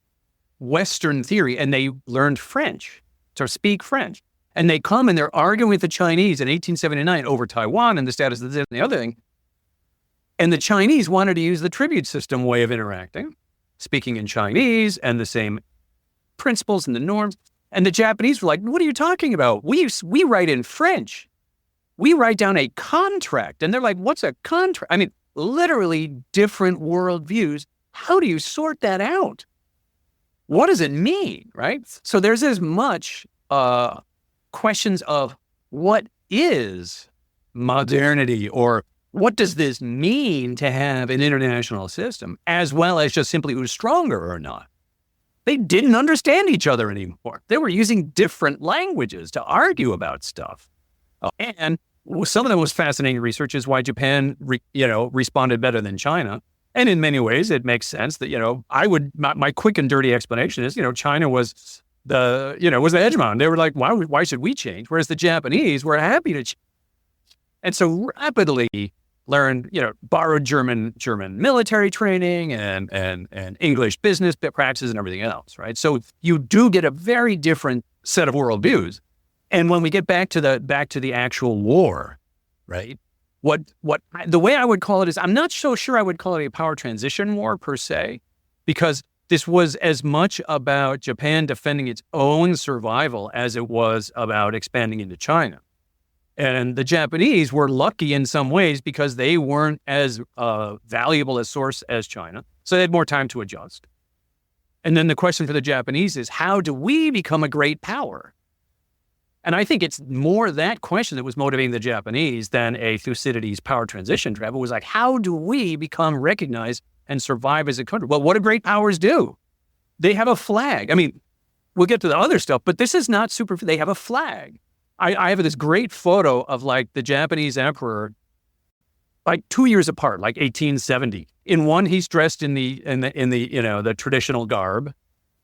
Western theory, and they learned French, to speak French. And they come and they're arguing with the Chinese in 1879 over Taiwan and the status of this and the other thing. And the Chinese wanted to use the tribute system way of interacting, speaking in Chinese and the same principles and the norms. And the Japanese were like, what are you talking about? We write in French. We write down a contract. And they're like, what's a contract? I mean, literally different worldviews. How do you sort that out? What does it mean, right? So there's as much questions of what is modernity, or what does this mean to have an international system, as well as just simply who's stronger or not. They didn't understand each other anymore. They were using different languages to argue about stuff. And some of the most fascinating research is why Japan, responded better than China. And in many ways, it makes sense that, my quick and dirty explanation is, China was the hegemon. They were like, why should we change? Whereas the Japanese were happy to change. And so rapidly learned, borrowed German military training and English business practices and everything else, right? So you do get a very different set of worldviews. And when we get back to the actual war, right? The way I would call it is, I'm not so sure I would call it a power transition war per se, because this was as much about Japan defending its own survival as it was about expanding into China. And the Japanese were lucky in some ways because they weren't as valuable a source as China. So they had more time to adjust. And then the question for the Japanese is, how do we become a great power? And I think it's more that question that was motivating the Japanese than a Thucydides power transition trap. It was like, how do we become recognized and survive as a country? Well, what do great powers do? They have a flag. I mean, we'll get to the other stuff, but this is not super. They have a flag. I have this great photo of like the Japanese emperor, like 2 years apart, like 1870. In one, he's dressed in the traditional garb,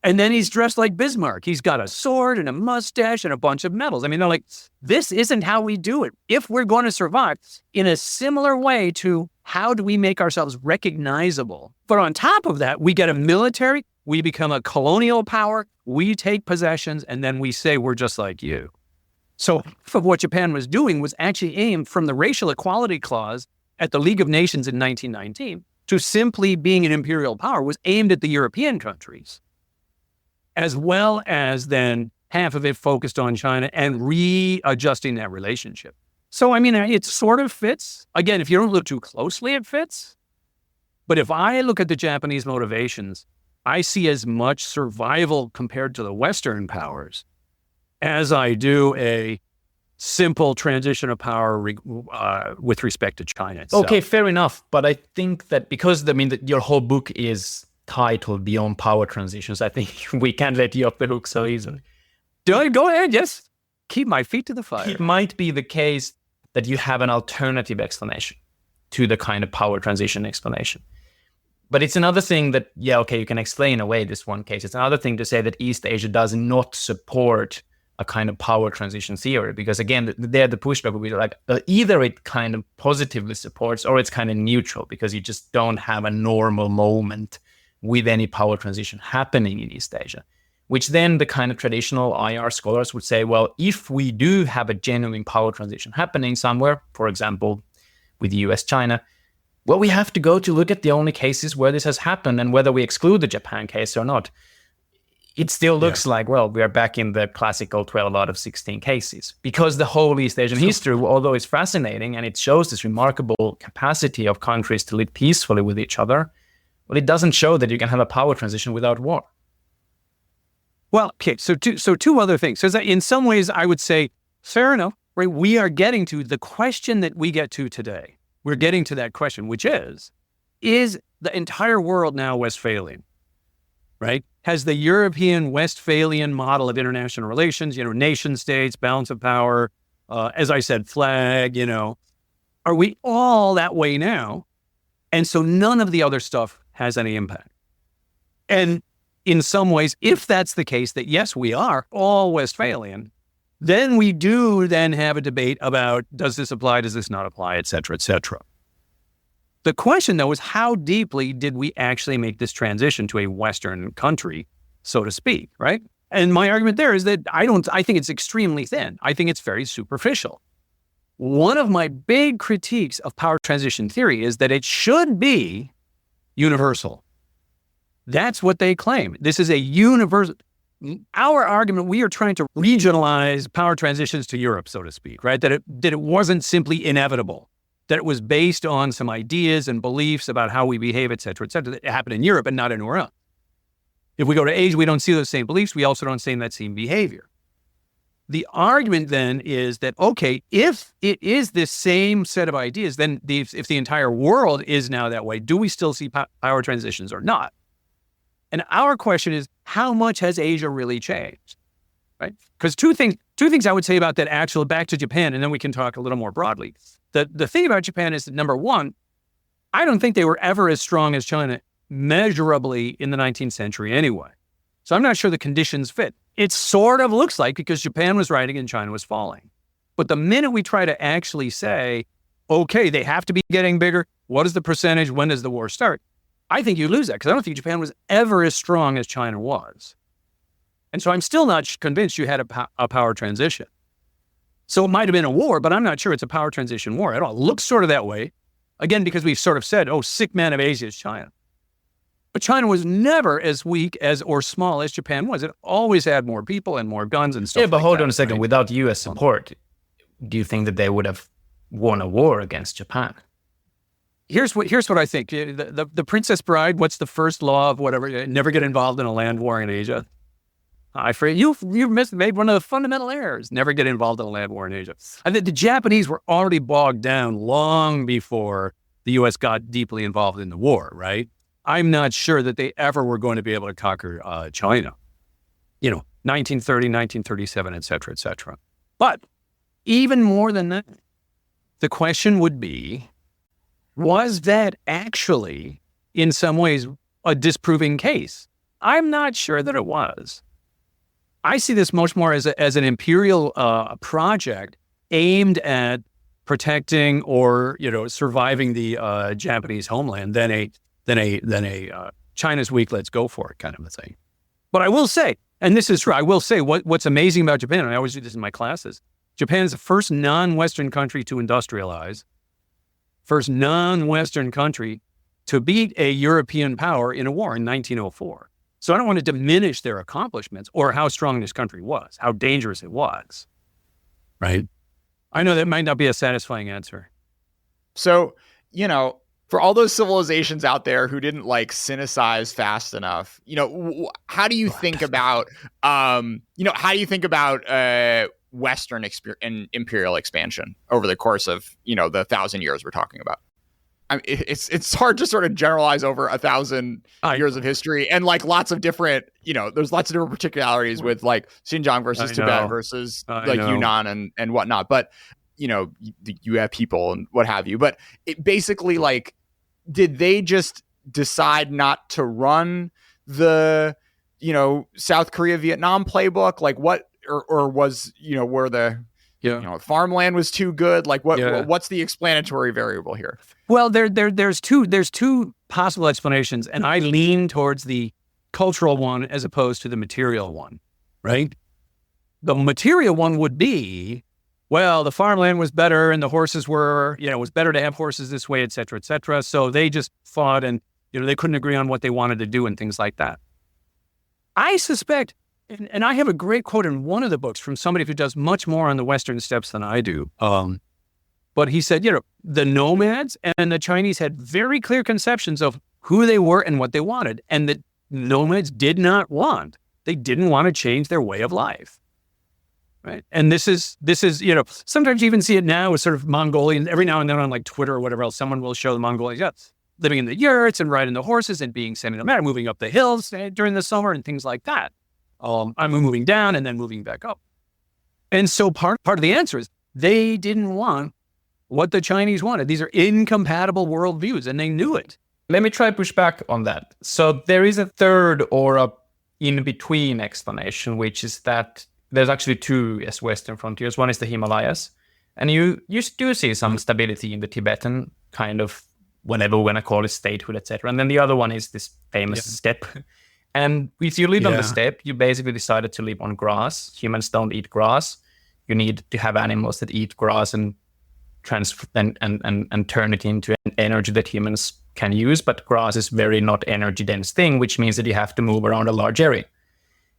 and then he's dressed like Bismarck. He's got a sword and a mustache and a bunch of medals. I mean, they're like, this isn't how we do it. If we're going to survive, in a similar way to how do we make ourselves recognizable? But on top of that, we get a military, we become a colonial power, we take possessions, and then we say we're just like you. So half of what Japan was doing was actually aimed from the racial equality clause at the League of Nations in 1919 to simply being an imperial power was aimed at the European countries, as well as then half of it focused on China and readjusting that relationship. So, I mean, it sort of fits. Again, if you don't look too closely, it fits. But if I look at the Japanese motivations, I see as much survival compared to the Western powers as I do simple transition of power with respect to China itself. Okay, fair enough. But I think that because, your whole book is titled Beyond Power Transitions, I think we can't let you off the hook so easily. Go ahead, yes. Keep my feet to the fire. It might be the case that you have an alternative explanation to the kind of power transition explanation. But it's another thing that, you can explain away this one case. It's another thing to say that East Asia does not support a kind of power transition theory, because again, there the pushback would be like, either it kind of positively supports or it's kind of neutral, because you just don't have a normal moment with any power transition happening in East Asia. Which then the kind of traditional IR scholars would say, well, if we do have a genuine power transition happening somewhere, for example, with US-China, well, we have to go to look at the only cases where this has happened, and whether we exclude the Japan case or not, it still looks like, well, we are back in the classical 12 out of 16 cases. Because the whole East Asian history, although it's fascinating and it shows this remarkable capacity of countries to live peacefully with each other, well, it doesn't show that you can have a power transition without war. Well, okay, so two other things. So in some ways, I would say, fair enough, right? We are getting to the question that we get to today. We're getting to that question, which is the entire world now Westphalian, right? Has the European Westphalian model of international relations, nation states, balance of power, as I said, flag, are we all that way now? And so none of the other stuff has any impact. And in some ways, if that's the case, that yes, we are all Westphalian, then we do then have a debate about, does this apply, does this not apply, et cetera, et cetera. The question, though, is how deeply did we actually make this transition to a Western country, so to speak, right? And my argument there is that I think it's extremely thin. I think it's very superficial. One of my big critiques of power transition theory is that it should be universal. That's what they claim. This is a universal. Our argument, we are trying to regionalize power transitions to Europe, so to speak, right? That it wasn't simply inevitable, that it was based on some ideas and beliefs about how we behave, et cetera, that happened in Europe and not anywhere else. If we go to Asia, we don't see those same beliefs. We also don't see that same behavior. The argument then is that, okay, if it is this same set of ideas, then if the entire world is now that way, do we still see power transitions or not? And our question is, how much has Asia really changed, right? Because two things I would say about that, actually, back to Japan, and then we can talk a little more broadly. The thing about Japan is that, number one, I don't think they were ever as strong as China measurably in the 19th century anyway. So I'm not sure the conditions fit. It sort of looks like, because Japan was rising and China was falling. But the minute we try to actually say, okay, they have to be getting bigger, what is the percentage, when does the war start? I think you lose that, because I don't think Japan was ever as strong as China was. And so I'm still not convinced you had a power transition. So it might have been a war, but I'm not sure it's a power transition war at all. It looks sort of that way. Again, because we've sort of said, sick man of Asia is China. But China was never as weak or small as Japan was. It always had more people and more guns and stuff. Yeah, but like hold that, on a second. Right? Without U.S. support, do you think that they would have won a war against Japan? Here's what I think. The Princess Bride, what's the first law of whatever? Never get involved in a land war in Asia. You've made one of the fundamental errors. Never get involved in a land war in Asia. I think the Japanese were already bogged down long before the U.S. got deeply involved in the war, right? I'm not sure that they ever were going to be able to conquer China. 1930, 1937, et cetera, et cetera. But even more than that, the question would be, was that actually, in some ways, a disproving case? I'm not sure that it was. I see this much more as an imperial project aimed at protecting or surviving the Japanese homeland than a China's weak, let's go for it kind of a thing. But I will say, and this is true, I will say what's amazing about Japan, and I always do this in my classes, Japan is the first non-Western country to industrialize, first non-Western country to beat a European power in a war in 1904. So I don't want to diminish their accomplishments or how strong this country was, how dangerous it was, right? I know that might not be a satisfying answer. So, for all those civilizations out there who didn't synicize fast enough, how do you think about, Western imperial expansion over the course of, the 1,000 years we're talking about. I mean, it's hard to sort of generalize over 1,000 years of history, and like lots of different, there's lots of different particularities with like Xinjiang versus Tibet versus like Yunnan and whatnot. But you have people and what have you. But it basically, like, did they just decide not to run the South Korea Vietnam playbook? Like what, or was where the farmland was too good? Like what's the explanatory variable here? Well, there's two possible explanations, and I lean towards the cultural one as opposed to the material one, right? The material one would be, well, the farmland was better and the horses were, it was better to have horses this way, et cetera, et cetera. So they just fought and, they couldn't agree on what they wanted to do and things like that. I suspect, and I have a great quote in one of the books from somebody who does much more on the Western steppes than I do. But he said, the nomads and the Chinese had very clear conceptions of who they were and what they wanted. And the nomads didn't want to change their way of life. Right. And this is, sometimes you even see it now with sort of Mongolian, every now and then on like Twitter or whatever else, someone will show the Mongolians living in the yurts and riding the horses and being semi-nomadic, moving up the hills during the summer and things like that. I'm moving down and then moving back up. And so part of the answer is they didn't want what the Chinese wanted. These are incompatible worldviews, and they knew it. Let me try to push back on that. So there is a third or a in-between explanation, which is that there's actually two Western frontiers. One is the Himalayas, and you do see some stability in the Tibetan kind of, whatever we're going to call it, statehood, etc. And then the other one is this famous steppe. And if you live on the steppe, you basically decided to live on grass. Humans don't eat grass. You need to have animals that eat grass and and turn it into an energy that humans can use. But grass is very not energy dense thing, which means that you have to move around a large area.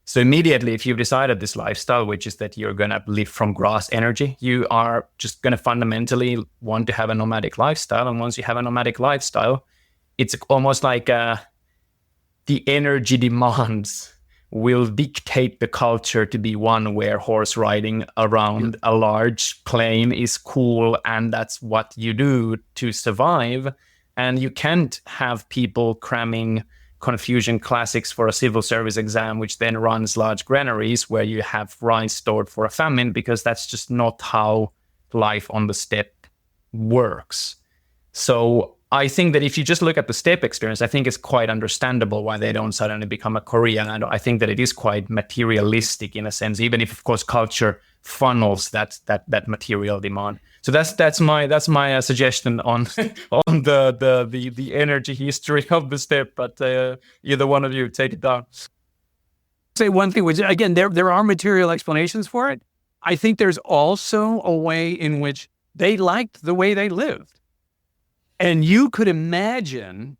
So immediately, if you've decided this lifestyle, which is that you're going to live from grass energy, you are just going to fundamentally want to have a nomadic lifestyle. And once you have a nomadic lifestyle, it's almost like the energy demands will dictate the culture to be one where horse riding around a large plain is cool, and that's what you do to survive. And you can't have people cramming Confucian classics for a civil service exam, which then runs large granaries where you have rice stored for a famine, because that's just not how life on the steppe works. So I think that if you just look at the steppe experience, I think it's quite understandable why they don't suddenly become a Korean. And I think that it is quite materialistic in a sense, even if, of course, culture funnels that material demand. So that's my suggestion on the energy history of the steppe. But either one of you take it down. Say one thing, which again, there are material explanations for it. I think there's also a way in which they liked the way they lived. And you could imagine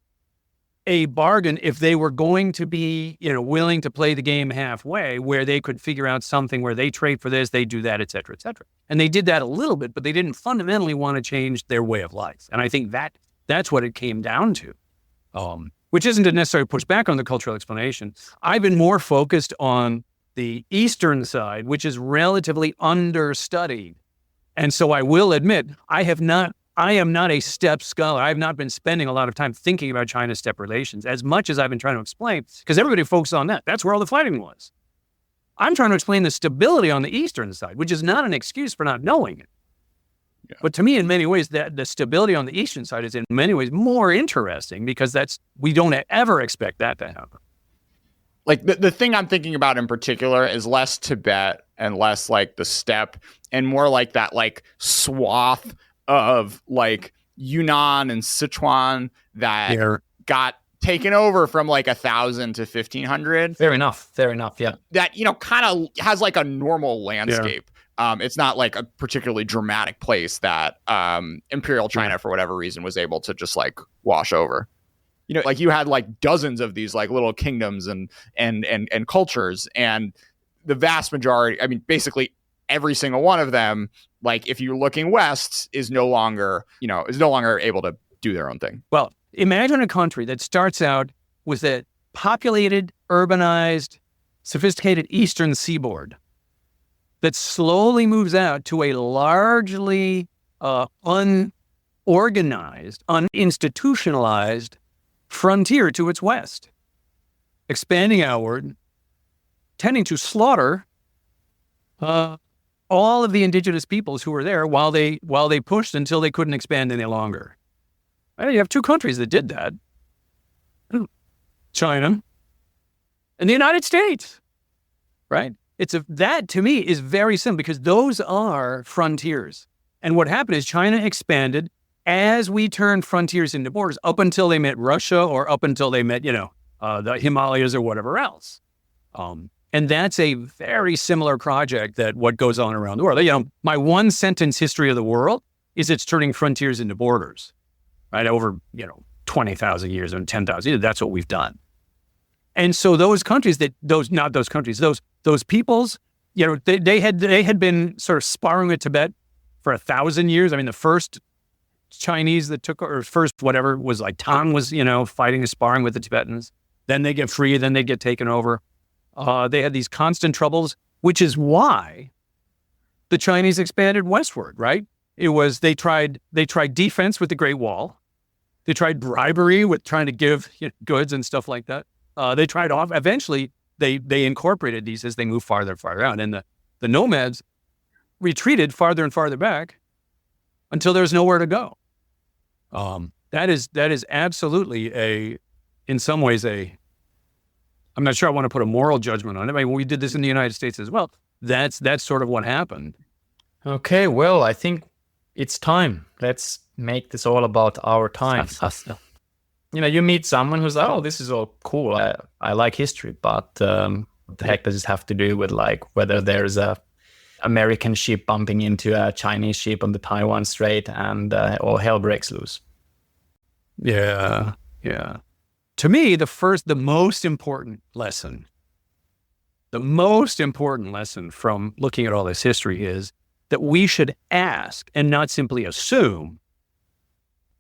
a bargain if they were going to be, willing to play the game halfway, where they could figure out something where they trade for this, they do that, et cetera, et cetera. And they did that a little bit, but they didn't fundamentally want to change their way of life. And I think that's what it came down to, which isn't to necessarily push back on the cultural explanation. I've been more focused on the Eastern side, which is relatively understudied. And so I will admit, I am not a steppe scholar. I have not been spending a lot of time thinking about China-steppe relations as much as I've been trying to explain, because everybody focuses on that. That's where all the fighting was. I'm trying to explain the stability on the Eastern side, which is not an excuse for not knowing it. Yeah. But to me, in many ways, the stability on the Eastern side is in many ways more interesting, because we don't ever expect that to happen. Like the thing I'm thinking about in particular is less Tibet and less like the steppe, and more like that like swath of like Yunnan and Sichuan that got taken over from like 1,000 to 1,500. Fair enough. Yeah. That, kind of has like a normal landscape. Yeah. It's not like a particularly dramatic place that Imperial China, for whatever reason, was able to just like wash over. Like you had like dozens of these like little kingdoms and cultures, and the vast majority, I mean, basically every single one of them, like if you're looking west, is no longer able to do their own thing. Well, imagine a country that starts out with a populated, urbanized, sophisticated eastern seaboard. that slowly moves out to a largely unorganized, uninstitutionalized frontier to its west, expanding outward, tending to slaughter all of the indigenous peoples who were there while they pushed until they couldn't expand any longer. And you have two countries that did that. China and the United States, right? That to me is very simple because those are frontiers. And what happened is China expanded as we turned frontiers into borders up until they met Russia or up until they met, the Himalayas or whatever else. And that's a very similar project that what goes on around the world. My one sentence history of the world is it's turning frontiers into borders, right? Over, 20,000 years and 10,000 years, that's what we've done. And so those countries those peoples, they had been sort of sparring with Tibet for 1,000 years. I mean, the first Chinese that took, or first whatever was like Tang was, fighting and sparring with the Tibetans. Then they get free, then they get taken over. They had these constant troubles, which is why the Chinese expanded westward, right? It was, they tried defense with the Great Wall. They tried bribery with trying to give goods and stuff like that. They tried off, eventually they incorporated these as they moved farther and farther out. And the nomads retreated farther and farther back until there's nowhere to go. That is absolutely in some ways I'm not sure I want to put a moral judgment on it. I mean, we did this in the United States as well. That's sort of what happened. Okay, well, I think it's time. Let's make this all about our time. You meet someone who's like, oh, this is all cool. I like history, but what the heck does this have to do with whether there's a American ship bumping into a Chinese ship on the Taiwan Strait and all hell breaks loose? Yeah. To me, the most important lesson from looking at all this history is that we should ask and not simply assume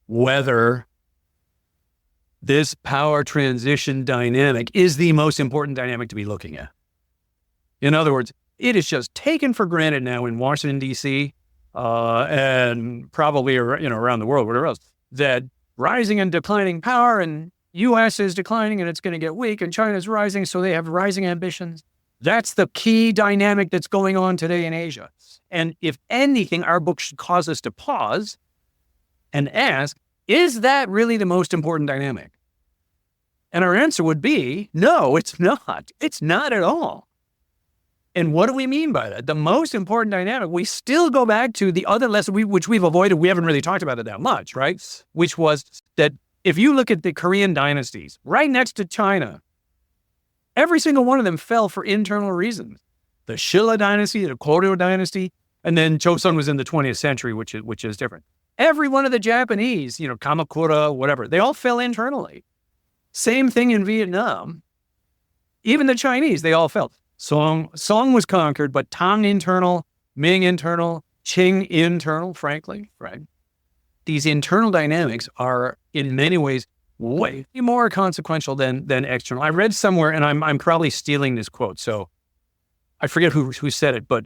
whether this power transition dynamic is the most important dynamic to be looking at. In other words, it is just taken for granted now in Washington, D.C., and probably around the world, whatever else, that rising and declining power and U.S. is declining and it's going to get weak and China's rising, so they have rising ambitions. That's the key dynamic that's going on today in Asia. And if anything, our book should cause us to pause and ask, is that really the most important dynamic? And our answer would be, no, it's not. It's not at all. And what do we mean by that? The most important dynamic, we still go back to the other lesson, which we've avoided. We haven't really talked about it that much, right? Which was that if you look at the Korean dynasties, right next to China, every single one of them fell for internal reasons. The Shilla dynasty, the Koryo dynasty, and then Joseon was in the 20th century, which is different. Every one of the Japanese, Kamakura, whatever, they all fell internally. Same thing in Vietnam. Even the Chinese, they all fell. Song was conquered, but Tang internal, Ming internal, Qing internal, frankly, right? These internal dynamics are in many ways way more consequential than external. I read somewhere, and I'm probably stealing this quote, so I forget who said it, but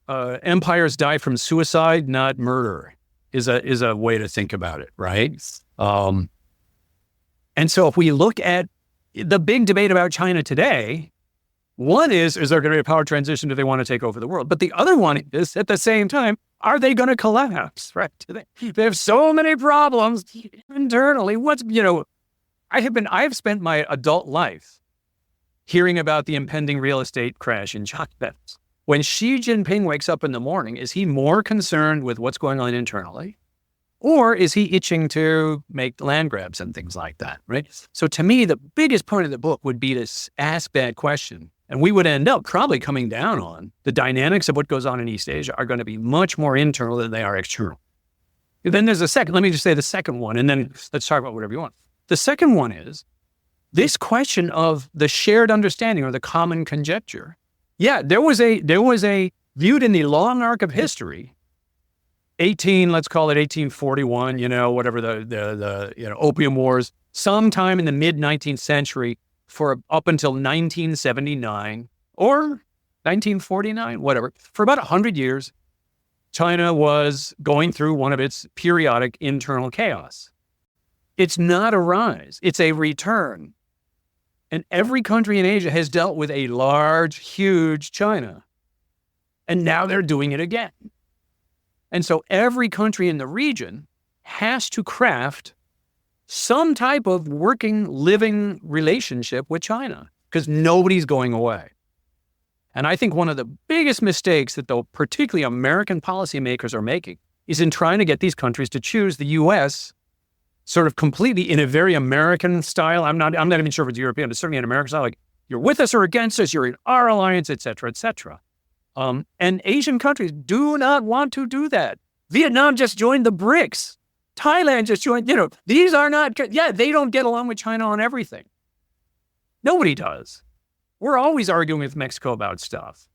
empires die from suicide, not murder, is a way to think about it, right? And so if we look at the big debate about China today, one is there going to be a power transition? Do they want to take over the world? But the other one is, at the same time, are they going to collapse? Right? They have so many problems internally. I've spent my adult life hearing about the impending real estate crash in China. When Xi Jinping wakes up in the morning, is he more concerned with what's going on internally? Or is he itching to make land grabs and things like that, right? So to me, the biggest part of the book would be to ask that question. And we would end up probably coming down on the dynamics of what goes on in East Asia are going to be much more internal than they are external. And then there's let me just say the second one, and then let's talk about whatever you want. The second one is this question of the shared understanding or the common conjecture. Yeah, there was a viewed in the long arc of history, let's call it 1841, whatever the Opium Wars, sometime in the mid 19th century for up until 1979 or 1949, whatever. For about 100 years, China was going through one of its periodic internal chaos. It's not a rise, it's a return. And every country in Asia has dealt with a large, huge China. And now they're doing it again. And so every country in the region has to craft some type of working, living relationship with China because nobody's going away. And I think one of the biggest mistakes that particularly American policymakers are making is in trying to get these countries to choose the U.S. sort of completely in a very American style. I'm not even sure if it's European, but certainly an American style, like you're with us or against us, you're in our alliance, et cetera, et cetera. And Asian countries do not want to do that. Vietnam just joined the BRICS. Thailand just joined, these are not, they don't get along with China on everything. Nobody does. We're always arguing with Mexico about stuff.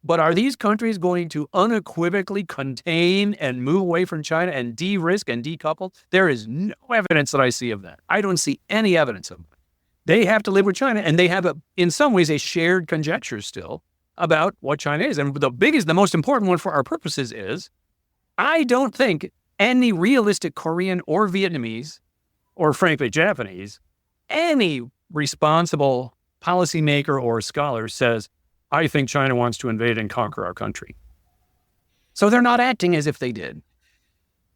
But are these countries going to unequivocally contain and move away from China and de-risk and decouple? There is no evidence that I see of that. I don't see any evidence of it. They have to live with China, and they have, in some ways, a shared conjecture still about what China is. And the most important one for our purposes is, I don't think any realistic Korean or Vietnamese, or frankly Japanese, any responsible policymaker or scholar says, I think China wants to invade and conquer our country. So they're not acting as if they did.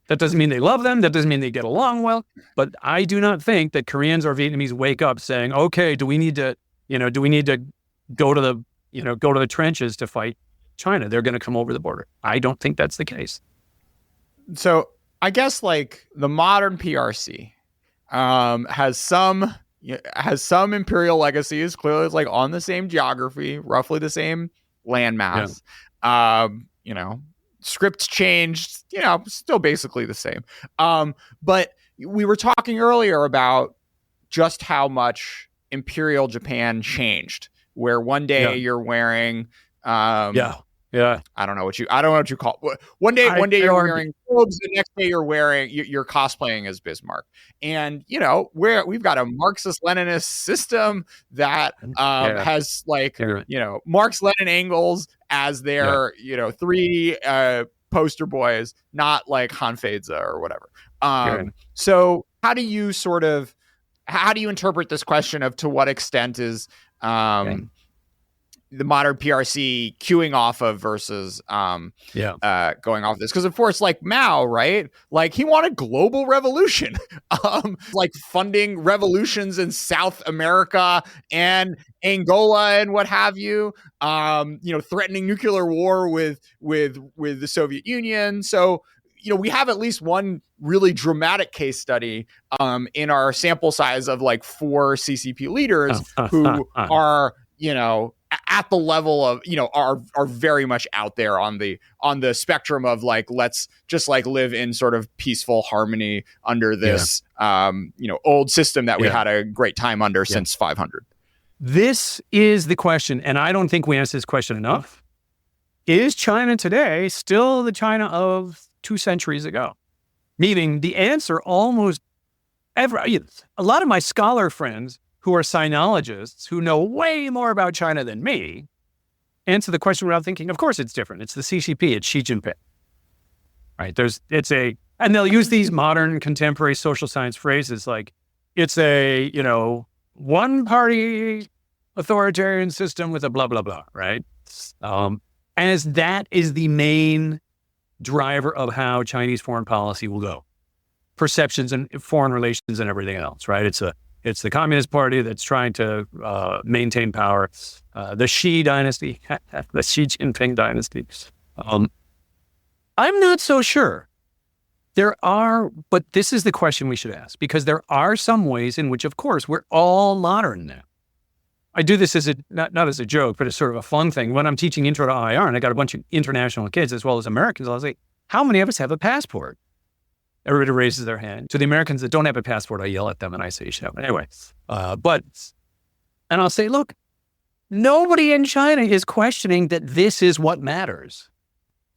That doesn't mean they love them. That doesn't mean they get along well. But I do not think that Koreans or Vietnamese wake up saying, okay, do we need to go to the trenches to fight China? They're going to come over the border. I don't think that's the case. So I guess like the modern PRC has some imperial legacies. Clearly, it's like on the same geography, roughly the same landmass. Yeah. Scripts changed. Still basically the same. But we were talking earlier about just how much Imperial Japan changed. Where one day you're wearing, I don't know what you call it. One day you're wearing robes, the next day you're cosplaying as Bismarck. And we've got a Marxist-Leninist system that has Marx Lenin Engels as their three poster boys, not like Han Feize or whatever. So how do you interpret this question of to what extent is the modern PRC queuing off of versus going off this? Because of course, like Mao, right? Like he wanted global revolution, like funding revolutions in South America and Angola and what have you. Threatening nuclear war with the Soviet Union. So we have at least one really dramatic case study in our sample size of like 4 CCP leaders who are at the level of are very much out there on the spectrum of like, let's just like live in sort of peaceful harmony under this old system that we had a great time under since 500. This is the question, and I don't think we answer this question enough. Is China today still the China of 2 centuries ago? Meaning the answer almost a lot of my scholar friends who are sinologists, who know way more about China than me, answer the question without thinking, of course it's different. It's the CCP, it's Xi Jinping. Right? And they'll use these modern contemporary social science phrases like, it's a, one-party authoritarian system with a blah, blah, blah, right? As that is the main driver of how Chinese foreign policy will go. Perceptions and foreign relations and everything else, right? It's the Communist Party that's trying to maintain power. The Xi dynasty, the Xi Jinping dynasty. I'm not so sure. But this is the question we should ask, because there are some ways in which, of course, we're all modern now. I do this as not as a joke, but as sort of a fun thing. When I'm teaching Intro to IR, and I got a bunch of international kids as well as Americans, I'll say, how many of us have a passport? Everybody raises their hand. To the Americans that don't have a passport, I yell at them and I say, shut up. Anyway, and I'll say, look, nobody in China is questioning that this is what matters.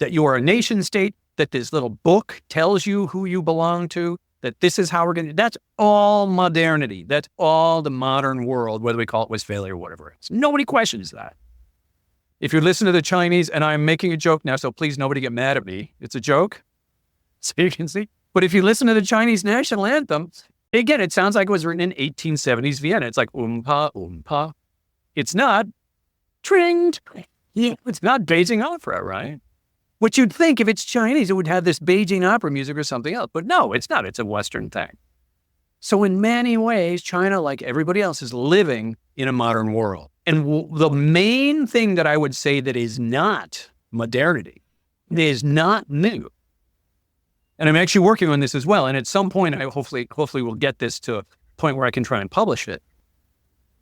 That you are a nation state, that this little book tells you who you belong to, that this is how we're going to, that's all modernity. That's all the modern world, whether we call it Westphalia or whatever else. Nobody questions that. If you listen to the Chinese, and I'm making a joke now, so please nobody get mad at me. It's a joke, so you can see. But if you listen to the Chinese national anthem, again, it sounds like it was written in 1870s Vienna. It's like oompa, oompa. It's not tringed. Yeah, it's not Beijing opera, right? What you'd think if it's Chinese, it would have this Beijing opera music or something else. But no, it's not. It's a Western thing. So in many ways, China, like everybody else, is living in a modern world. And the main thing that I would say that is not modernity, is not new. And I'm actually working on this as well. And at some point, I hopefully we'll get this to a point where I can try and publish it.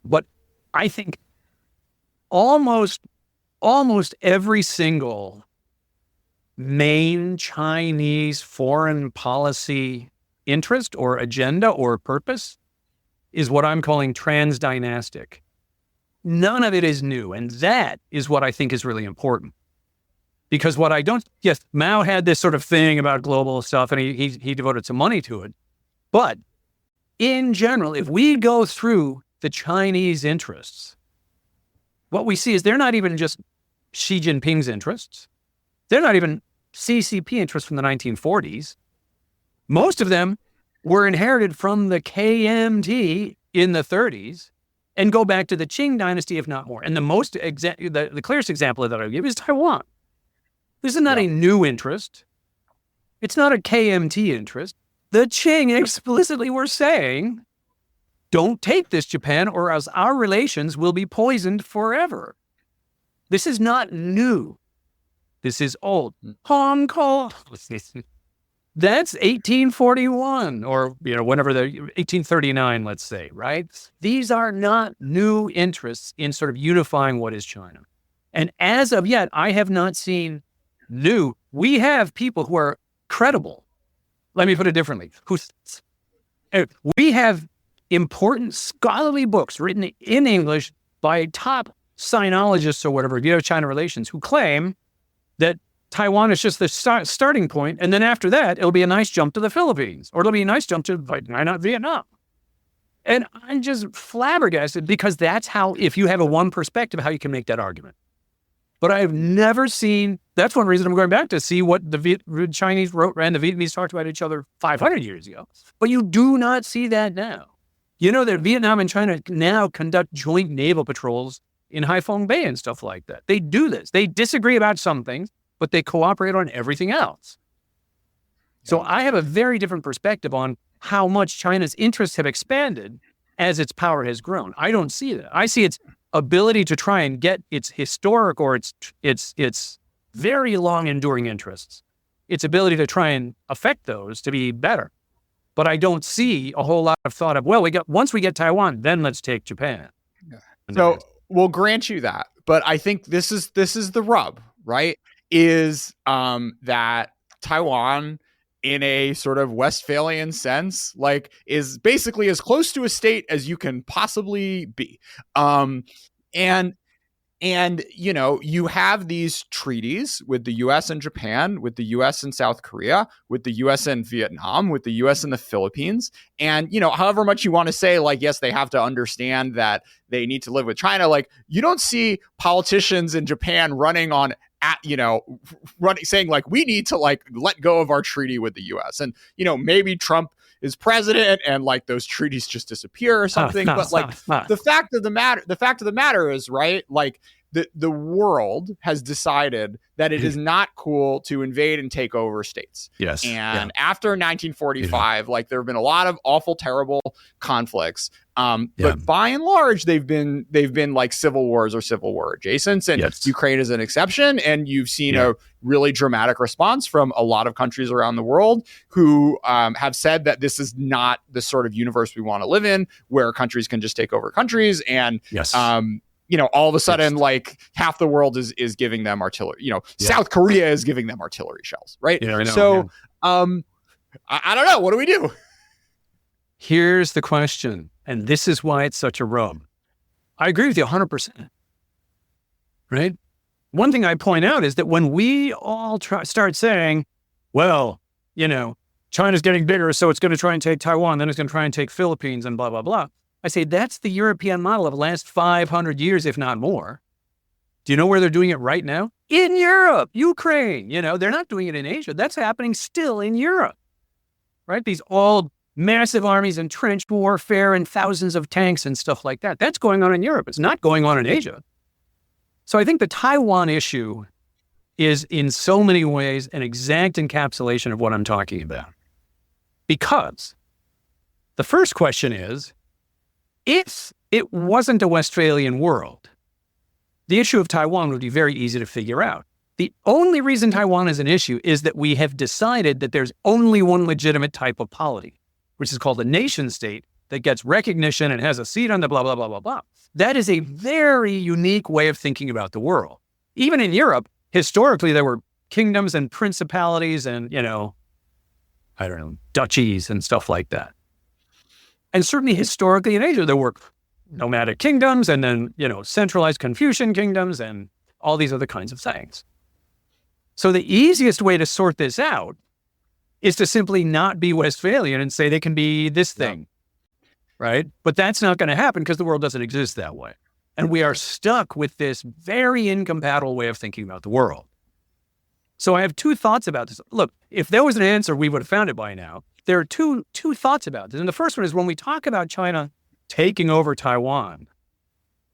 But I think almost every single main Chinese foreign policy interest or agenda or purpose is what I'm calling transdynastic. None of it is new. And that is what I think is really important. Because what I don't, yes, Mao had this sort of thing about global stuff and he devoted some money to it. But in general, if we go through the Chinese interests, what we see is they're not even just Xi Jinping's interests. They're not even CCP interests from the 1940s. Most of them were inherited from the KMT in the 30s and go back to the Qing dynasty, if not more. And the clearest example that I give is Taiwan. This is not a new interest. It's not a KMT interest. The Qing explicitly were saying, don't take this, Japan, or else our relations will be poisoned forever. This is not new. This is old. Hong Kong. That's 1841 or, whenever 1839, let's say, right? These are not new interests in sort of unifying what is China. And as of yet, I have not seen new. We have people who are credible. Let me put it differently. We have important scholarly books written in English by top sinologists or whatever, China relations, who claim that Taiwan is just the starting point, and then after that, it'll be a nice jump to the Philippines, or it'll be a nice jump to Vietnam. And I'm just flabbergasted because that's how, if you have a one perspective, how you can make that argument. But I've never seen, that's one reason I'm going back to see what the Chinese wrote and the Vietnamese talked about each other 500 years ago. But you do not see that now. You know that Vietnam and China now conduct joint naval patrols in Haiphong Bay and stuff like that. They do this. They disagree about some things, but they cooperate on everything else. So I have a very different perspective on how much China's interests have expanded as its power has grown. I don't see that. I see its ability to try and get its historic or its very long enduring interests, its ability to try and affect those to be better. But I don't see a whole lot of thought of, once we get Taiwan, then let's take Japan. Yeah. So we'll grant you that. But I think this is the rub, right? Is that Taiwan, in a sort of Westphalian sense, is basically as close to a state as you can possibly be. And you have these treaties with the US and Japan, with the US and South Korea, with the US and Vietnam, with the US and the Philippines. And, however much you want to say, yes, they have to understand that they need to live with China. You don't see politicians in Japan running saying we need to let go of our treaty with the US. And, maybe Trump is president and those treaties just disappear or something. The fact of the matter is, right, the world has decided that it is not cool to invade and take over states. Yes. And after 1945, there have been a lot of awful, terrible conflicts. But by and large, they've been civil wars or civil war adjacent. And Ukraine is an exception. And you've seen a really dramatic response from a lot of countries around the world who have said that this is not the sort of universe we want to live in, where countries can just take over countries. And all of a sudden, half the world is giving them artillery. South Korea is giving them artillery shells, right? Yeah, I know, so I don't know. What do we do? Here's the question, and this is why it's such a rub. I agree with you 100%. Right? One thing I point out is that when we all start saying, China's getting bigger, so it's going to try and take Taiwan, then it's going to try and take Philippines and blah, blah, blah. I say that's the European model of the last 500 years, if not more, Do you know where they're doing it right now? In Europe, Ukraine. They're not doing it in Asia. That's happening still in Europe, right? These all massive armies and trench warfare and thousands of tanks and stuff like that. That's going on in Europe. It's not going on in Asia. So I think the Taiwan issue is in so many ways an exact encapsulation of what I'm talking about. Because the first question is, if it wasn't a Westphalian world, the issue of Taiwan would be very easy to figure out. The only reason Taiwan is an issue is that we have decided that there's only one legitimate type of polity, which is called a nation state that gets recognition and has a seat on the blah, blah, blah, blah, blah. That is a very unique way of thinking about the world. Even in Europe, historically, there were kingdoms and principalities and, duchies and stuff like that. And certainly historically in Asia, there were nomadic kingdoms and then, centralized Confucian kingdoms and all these other kinds of things. So the easiest way to sort this out is to simply not be Westphalian and say they can be this thing, right? But that's not going to happen because the world doesn't exist that way. And we are stuck with this very incompatible way of thinking about the world. So I have two thoughts about this. Look, if there was an answer, we would have found it by now. There are two thoughts about this. And the first one is when we talk about China taking over Taiwan,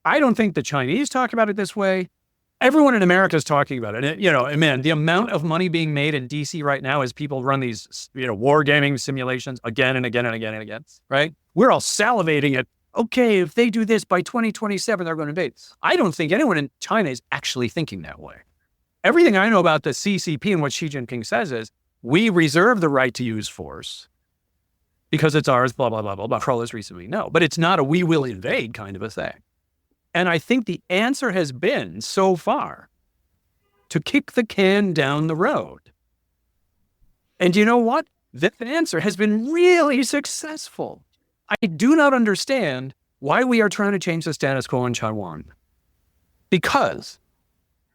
I don't think the Chinese talk about it this way. Everyone in America is talking about it. And man, the amount of money being made in DC right now as people run these, wargaming simulations again and again and again and again, right? We're all salivating at, okay, if they do this by 2027, they're going to invade. I don't think anyone in China is actually thinking that way. Everything I know about the CCP and what Xi Jinping says is, we reserve the right to use force because it's ours, blah, blah, blah, blah, blah, for all this reason we know. But it's not a we will invade kind of a thing. And I think the answer has been, so far, to kick the can down the road. And you know what? That answer has been really successful. I do not understand why we are trying to change the status quo in Taiwan. Because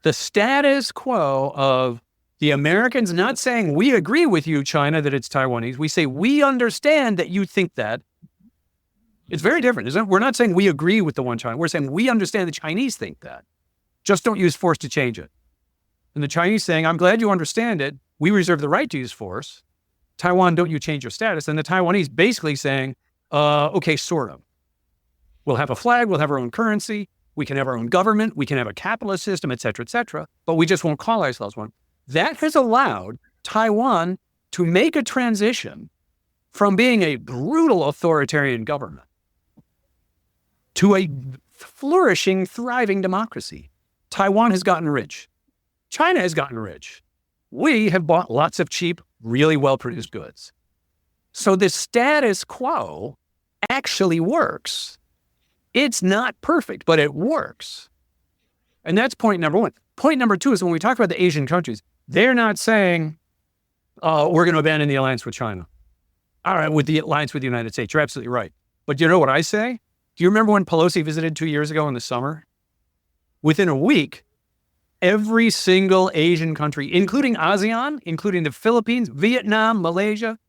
the status quo of the Americans not saying, we agree with you, China, that it's Taiwanese. We say, we understand that you think that. It's very different, isn't it? We're not saying we agree with the one China. We're saying we understand the Chinese think that. Just don't use force to change it. And the Chinese saying, I'm glad you understand it. We reserve the right to use force. Taiwan, don't you change your status. And the Taiwanese basically saying, okay, sort of. We'll have a flag. We'll have our own currency. We can have our own government. We can have a capitalist system, et cetera, but we just won't call ourselves one. That has allowed Taiwan to make a transition from being a brutal authoritarian government to a flourishing, thriving democracy. Taiwan has gotten rich. China has gotten rich. We have bought lots of cheap, really well-produced goods. So the status quo actually works. It's not perfect, but it works. And that's point number one. Point number two is when we talk about the Asian countries, they're not saying, we're going to abandon the alliance with China. All right, with the alliance with the United States, you're absolutely right. But you know what I say? Do you remember when Pelosi visited 2 years ago in the summer? Within a week, every single Asian country, including ASEAN, including the Philippines, Vietnam, Malaysia,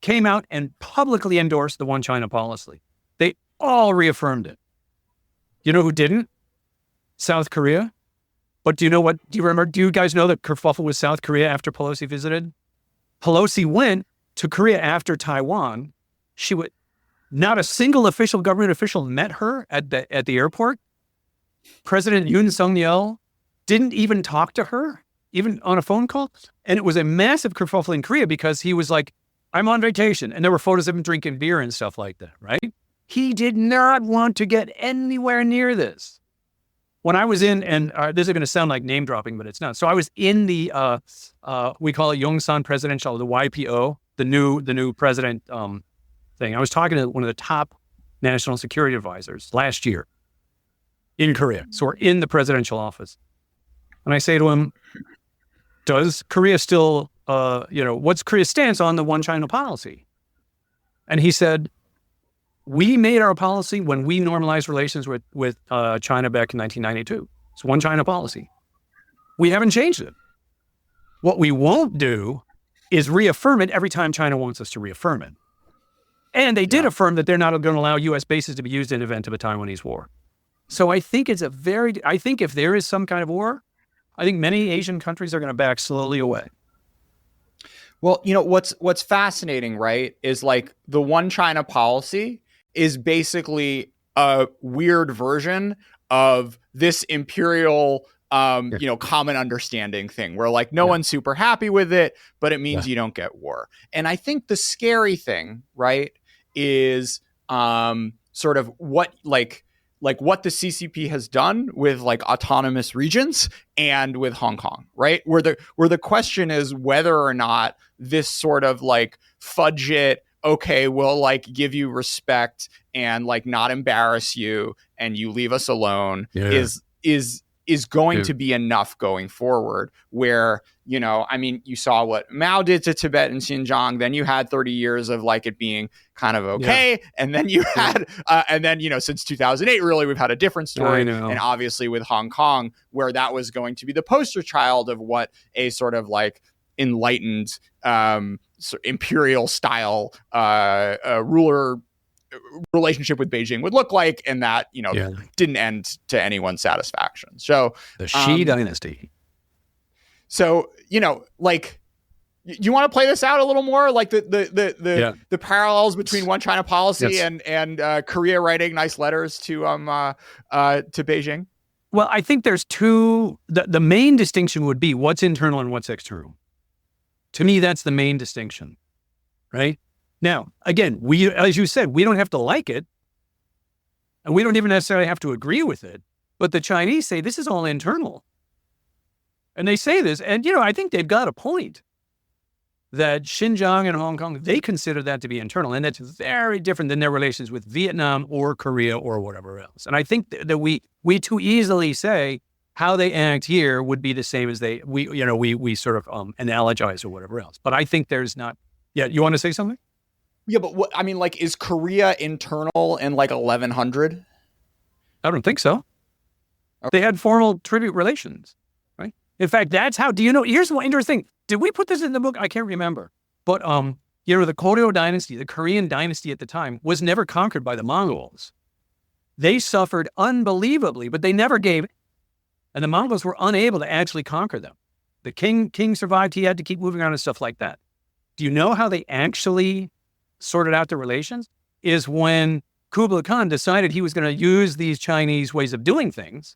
came out and publicly endorsed the one China policy. They all reaffirmed it. You know who didn't? South Korea. But do you guys know that kerfuffle with South Korea after Pelosi visited? Pelosi went to Korea after Taiwan. Not a single government official met her at the airport. President Yoon Suk-yeol didn't even talk to her, even on a phone call. And it was a massive kerfuffle in Korea because he was like, I'm on vacation. And there were photos of him drinking beer and stuff like that, right? He did not want to get anywhere near this. When I was in, and this is going to sound like name dropping, but it's not. So I was in the, we call it Yongsan Presidential, the YPO, the new president thing. I was talking to one of the top national security advisors last year in Korea. So we're in the presidential office. And I say to him, does Korea still, what's Korea's stance on the one China policy? And he said, we made our policy when we normalized relations with China back in 1992. It's one China policy. We haven't changed it. What we won't do is reaffirm it every time China wants us to reaffirm it. And they did affirm that they're not going to allow U.S. bases to be used in the event of a Taiwanese war. So I think I think if there is some kind of war, I think many Asian countries are going to back slowly away. Well, what's fascinating, right, is like the one China policy is basically a weird version of this imperial common understanding thing where like no one's super happy with it, but it means you don't get war. And I think the scary thing, right, is sort of what what the CCP has done with like autonomous regions and with Hong Kong, right? Where the question is whether or not this sort of like fudge it, okay, we'll like give you respect and like not embarrass you and you leave us alone is going to be enough going forward where, you saw what Mao did to Tibet and Xinjiang, then you had 30 years of like it being kind of okay. Yeah. And then you had, since 2008, really, we've had a different story. And obviously with Hong Kong, where that was going to be the poster child of what a sort of like enlightened imperial style ruler relationship with Beijing would look like, and that didn't end to anyone's satisfaction. So the Xi dynasty. So you want to play this out a little more, like the parallels between one China policy and Korea writing nice letters to Beijing. Well, I think there's two. The main distinction would be what's internal and what's external. To me, that's the main distinction, right? Now, again, as you said, we don't have to like it, and we don't even necessarily have to agree with it, but the Chinese say this is all internal. And they say this, and, I think they've got a point that Xinjiang and Hong Kong, they consider that to be internal, and that's very different than their relations with Vietnam or Korea or whatever else. And I think that we too easily say how they act here would be the same as we sort of analogize or whatever else. But I think there's not. Yeah, you want to say something? Yeah, but is Korea internal in like 1100? I don't think so. Okay. They had formal tribute relations, right? In fact, that's how. Here's one interesting. Did we put this in the book? I can't remember. But the Goryeo dynasty, the Korean dynasty at the time, was never conquered by the Mongols. They suffered unbelievably, but they never gave. And the Mongols were unable to actually conquer them. The king survived. He had to keep moving on and stuff like that. Do you know how they actually sorted out the relations? Is when Kublai Khan decided he was going to use these Chinese ways of doing things,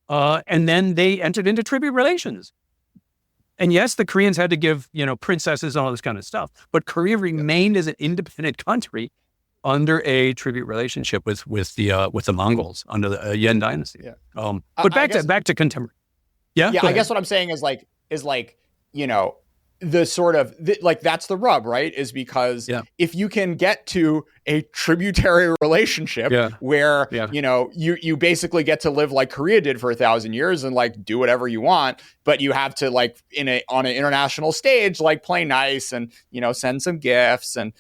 and then they entered into tribute relations. And yes, the Koreans had to give, princesses and all this kind of stuff, but Korea remained as an independent country under a tribute relationship with the Mongols under the Yuan dynasty. Yeah. But back to contemporary. Yeah. I guess what I'm saying is the sort of that's the rub, right? Is because if you can get to a tributary relationship where you basically get to live like Korea did for 1,000 years and like do whatever you want, but you have to like on an international stage like play nice and send some gifts and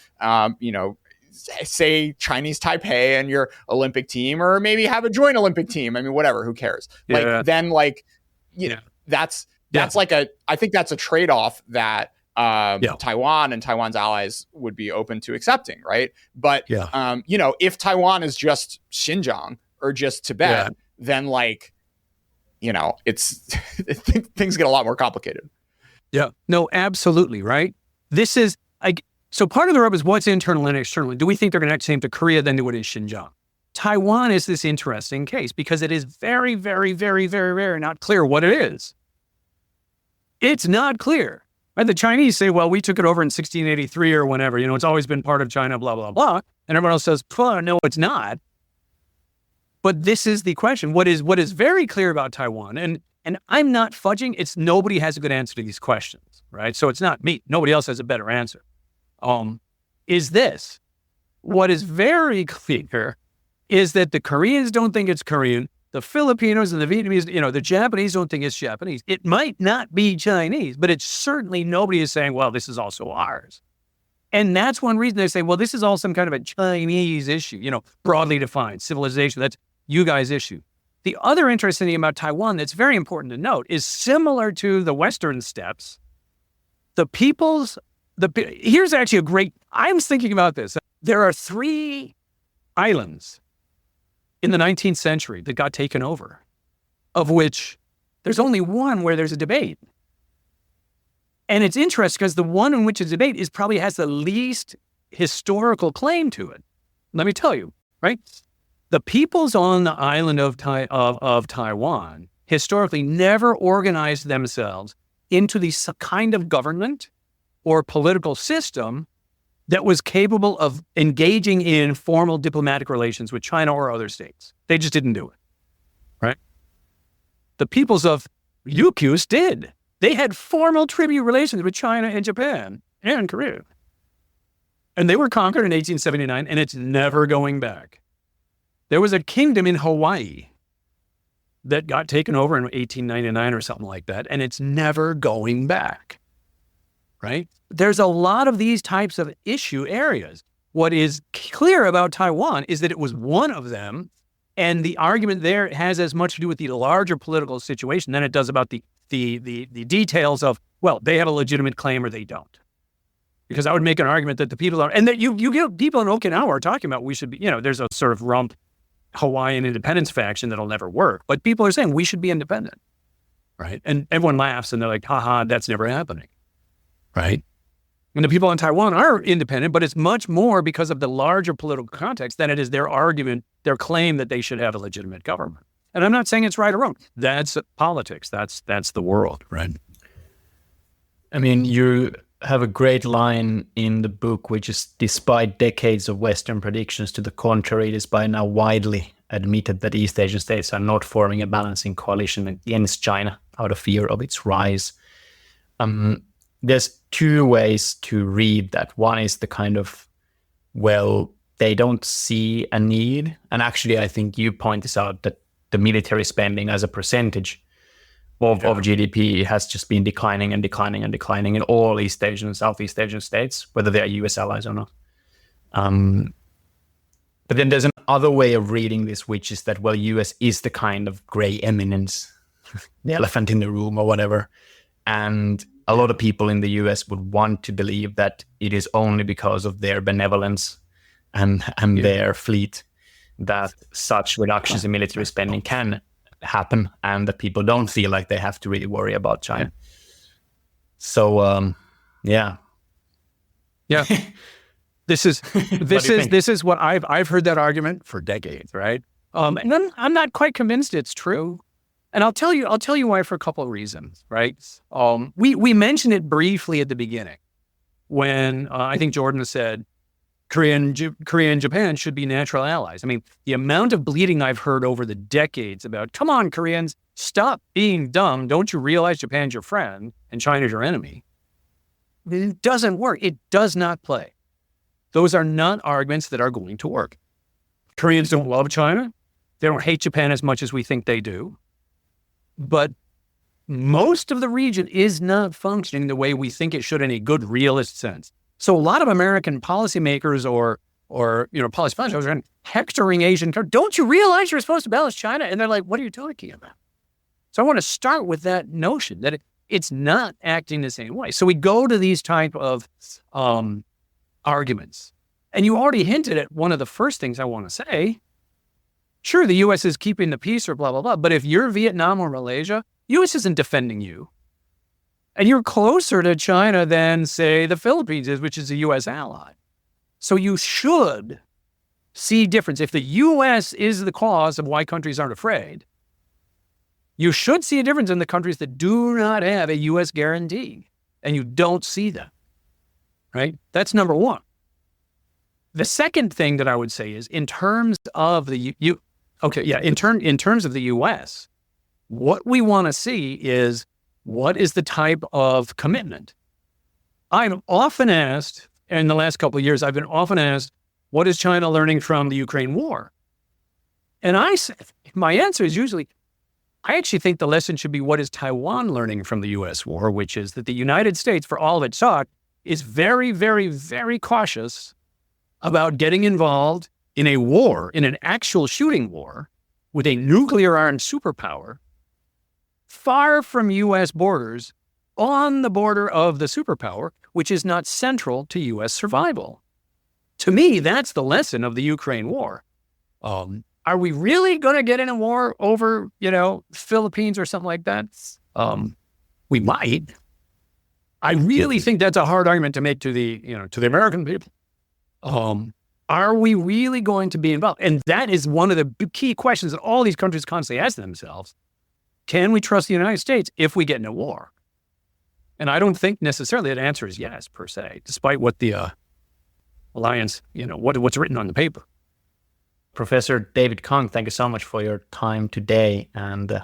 say Chinese Taipei and your Olympic team, or maybe have a joint Olympic team. I mean, whatever, who cares? That's like I think that's a trade-off that Taiwan and Taiwan's allies would be open to accepting, right? But if Taiwan is just Xinjiang or just Tibet, then it's things get a lot more complicated. Yeah, no, absolutely, right? This is so part of the rub is what's internal and external. Do we think they're going to act the same to Korea than they would in Xinjiang? Taiwan is this interesting case because it is very, very, very, very, very not clear what it is. It's not clear. Right? The Chinese say, well, we took it over in 1683 or whenever, it's always been part of China, blah, blah, blah. And everyone else says, no, it's not. But this is the question. What is very clear about Taiwan, and I'm not fudging, it's nobody has a good answer to these questions, right? So it's not me. Nobody else has a better answer. Is this. What is very clear is that the Koreans don't think it's Korean. The Filipinos and the Vietnamese, the Japanese don't think it's Japanese. It might not be Chinese, but it's certainly nobody is saying, well, this is also ours. And that's one reason they say, well, this is all some kind of a Chinese issue, broadly defined civilization. That's you guys' issue. The other interesting thing about Taiwan that's very important to note is similar to the Western steppes. Here's actually I was thinking about this. There are 3 islands in the 19th century that got taken over, of which there's only one where there's a debate. And it's interesting because the one in which a debate is probably has the least historical claim to it. Let me tell you, right? The peoples on the island of Taiwan historically never organized themselves into the kind of government or political system that was capable of engaging in formal diplomatic relations with China or other states. They just didn't do it, right? The peoples of Ryukyus did. They had formal tribute relations with China and Japan and Korea. And they were conquered in 1879, and it's never going back. There was a kingdom in Hawaii that got taken over in 1899 or something like that, and it's never going back, right? There's a lot of these types of issue areas. What is clear about Taiwan is that it was one of them, and the argument there has as much to do with the larger political situation than it does about the details of, well, they have a legitimate claim or they don't. Because I would make an argument that the people are, and that you get people in Okinawa are talking about we should be, there's a sort of rump Hawaiian independence faction that'll never work. But people are saying we should be independent, right? And everyone laughs and they're like, haha, that's never happening, right? And the people in Taiwan are independent, but it's much more because of the larger political context than it is their argument, their claim that they should have a legitimate government. And I'm not saying it's right or wrong. That's politics. That's the world, right? I mean, you have a great line in the book, which is, despite decades of Western predictions to the contrary, it is by now widely admitted that East Asian states are not forming a balancing coalition against China out of fear of its rise. There's two ways to read that. One is the kind of, well, they don't see a need. And actually, I think you point this out, that the military spending as a percentage of GDP has just been declining and declining and declining in all East Asian and Southeast Asian states, whether they are US allies or not. But then there's another way of reading this, which is that, well, US is the kind of gray eminence, the elephant in the room or whatever. And a lot of people in the US would want to believe that it is only because of their benevolence and their fleet that such reductions in military spending can happen, and that people don't feel like they have to really worry about China. So, yeah. This is what I've heard that argument for decades, right? And I'm not quite convinced it's true. And I'll tell you why for a couple of reasons, right? We mentioned it briefly at the beginning when I think Jordan said Korea and Japan should be natural allies. I mean, the amount of bleating I've heard over the decades about, come on, Koreans, stop being dumb. Don't you realize Japan's your friend and China's your enemy? It doesn't work. It does not play. Those are not arguments that are going to work. Koreans don't love China. They don't hate Japan as much as we think they do. But most of the region is not functioning the way we think it should in a good realist sense. So a lot of American policymakers or policy functionaries are hectoring Asian countries. Don't you realize you're supposed to balance China? And they're like, what are you talking about? So I want to start with that notion that it's not acting the same way. So we go to these type of arguments. And you already hinted at one of the first things I want to say. Sure, the U.S. is keeping the peace or blah, blah, blah. But if you're Vietnam or Malaysia, U.S. isn't defending you. And you're closer to China than, say, the Philippines is, which is a U.S. ally. So you should see difference. If the U.S. is the cause of why countries aren't afraid, you should see a difference in the countries that do not have a U.S. guarantee. And you don't see that, right? That's number one. The second thing that I would say is in terms of the in terms of the U.S., what we want to see is what is the type of commitment? I'm often asked, in the last couple of years, I've been often asked, what is China learning from the Ukraine war? And my answer is usually, I actually think the lesson should be what is Taiwan learning from the U.S. war, which is that the United States, for all of its talk, is very, very, very cautious about getting involved in a war, in an actual shooting war with a nuclear-armed superpower far from U.S. borders, on the border of the superpower, which is not central to U.S. survival. To me, that's the lesson of the Ukraine war. Are we really going to get in a war over, Philippines or something like that? We might. I really think that's a hard argument to make to the American people. Are we really going to be involved? And that is one of the key questions that all these countries constantly ask themselves. Can we trust the United States if we get in a war? And I don't think necessarily the answer is yes, per se, despite what the alliance, what's written on the paper. Professor David Kang, thank you so much for your time today. And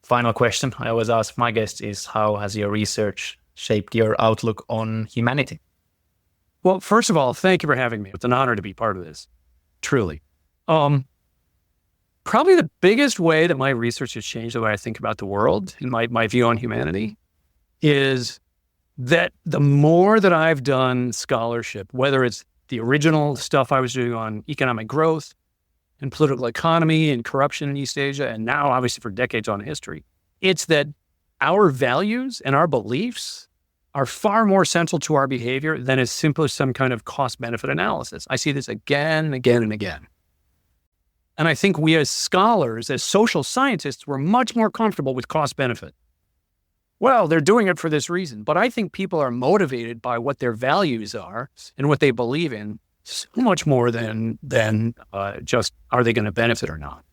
final question I always ask my guests is, how has your research shaped your outlook on humanity? Well, first of all, thank you for having me. It's an honor to be part of this, truly. Probably the biggest way that my research has changed the way I think about the world and my view on humanity is that the more that I've done scholarship, whether it's the original stuff I was doing on economic growth and political economy and corruption in East Asia, and now obviously for decades on history, it's that our values and our beliefs are far more central to our behavior than as simple as some kind of cost-benefit analysis. I see this again and again and again. And I think we as scholars, as social scientists, we're much more comfortable with cost-benefit. Well, they're doing it for this reason. But I think people are motivated by what their values are and what they believe in so much more than just are they going to benefit or not.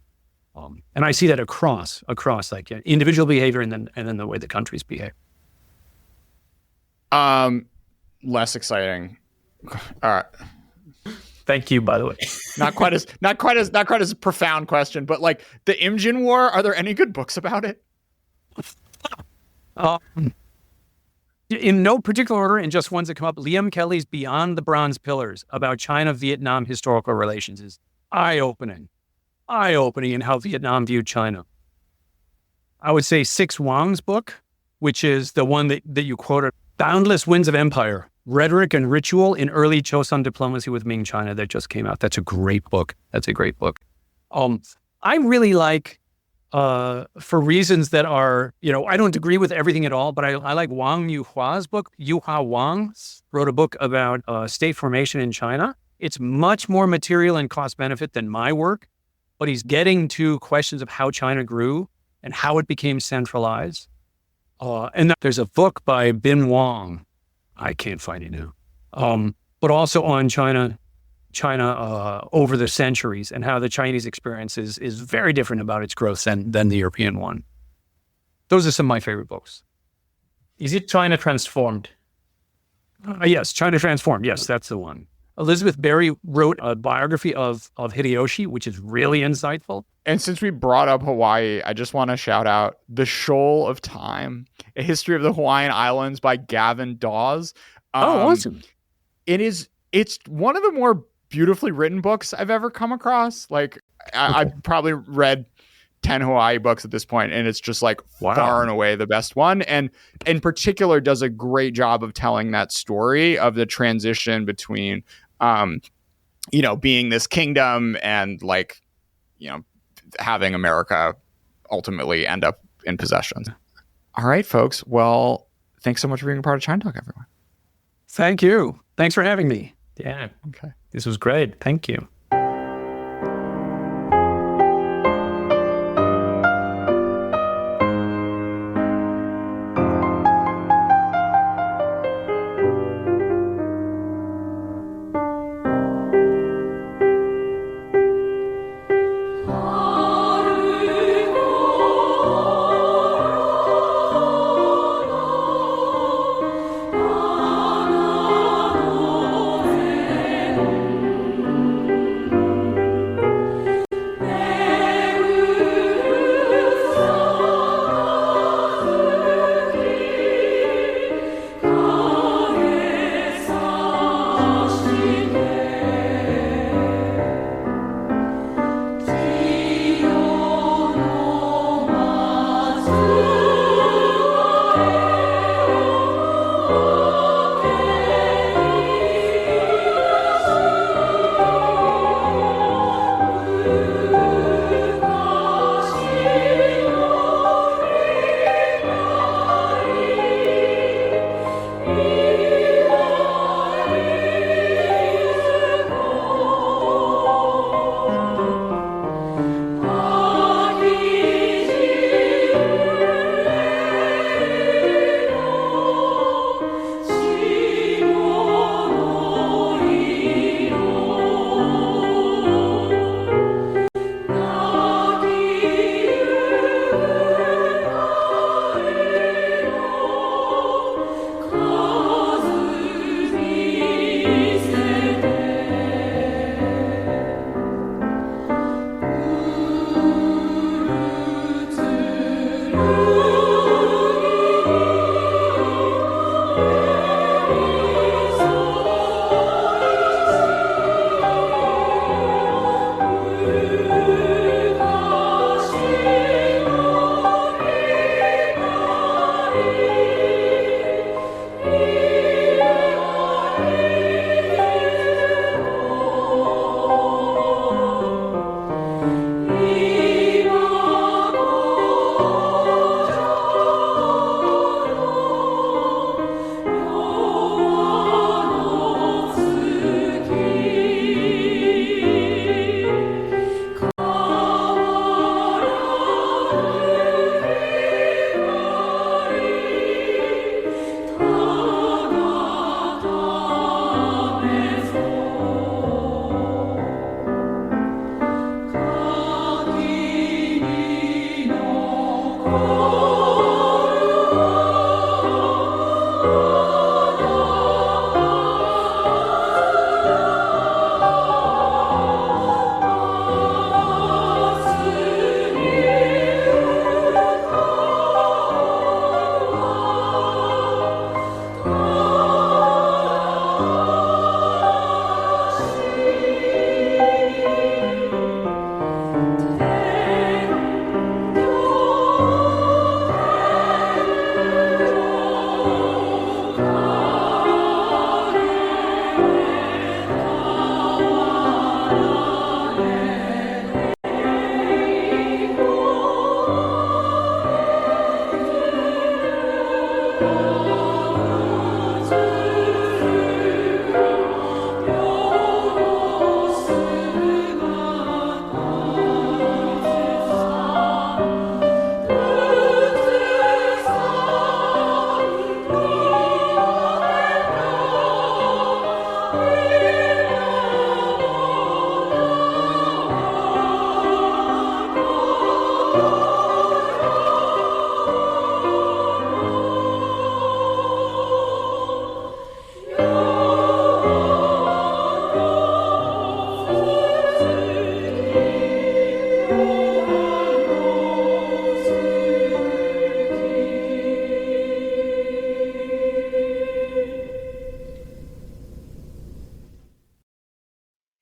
And I see that across like individual behavior and then the way the countries behave. Less exciting. All right. Thank you, by the way. Not quite as profound question, but like the Imjin War, are there any good books about it? In no particular order, and just ones that come up, Liam Kelly's Beyond the Bronze Pillars about China-Vietnam historical relations is eye-opening in how Vietnam viewed China. I would say Six Wang's book, which is the one that you quoted, Boundless Winds of Empire, Rhetoric and Ritual in Early Chosun Diplomacy with Ming China, that just came out. That's a great book. I really like, for reasons that are, I don't agree with everything at all, but I like Wang Yuhua's book. Yuhua Wang wrote a book about state formation in China. It's much more material and cost benefit than my work, but he's getting to questions of how China grew and how it became centralized. And there's a book by Bin Wang. I can't find it now. But also on China over the centuries and how the Chinese experience is very different about its growth than the European one. Those are some of my favorite books. Is it China Transformed? Yes, China Transformed. Yes, that's the one. Elizabeth Berry wrote a biography of Hideyoshi, which is really insightful. And since we brought up Hawaii, I just want to shout out The Shoal of Time, A History of the Hawaiian Islands by Gavin Dawes. Awesome. It's one of the more beautifully written books I've ever come across. Like I've probably read 10 Hawaii books at this point, and it's just like far and away the best one. And in particular does a great job of telling that story of the transition between, being this kingdom and like, having America ultimately end up in possession. All right, folks. Well, thanks so much for being a part of ChinaTalk, everyone. Thank you. Thanks for having me. Yeah. Okay. This was great. Thank you.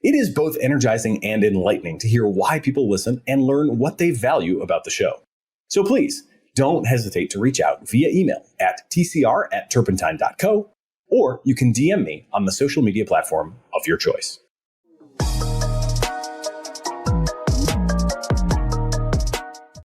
It is both energizing and enlightening to hear why people listen and learn what they value about the show. So please, don't hesitate to reach out via email at tcr@turpentine.co, or you can DM me on the social media platform of your choice.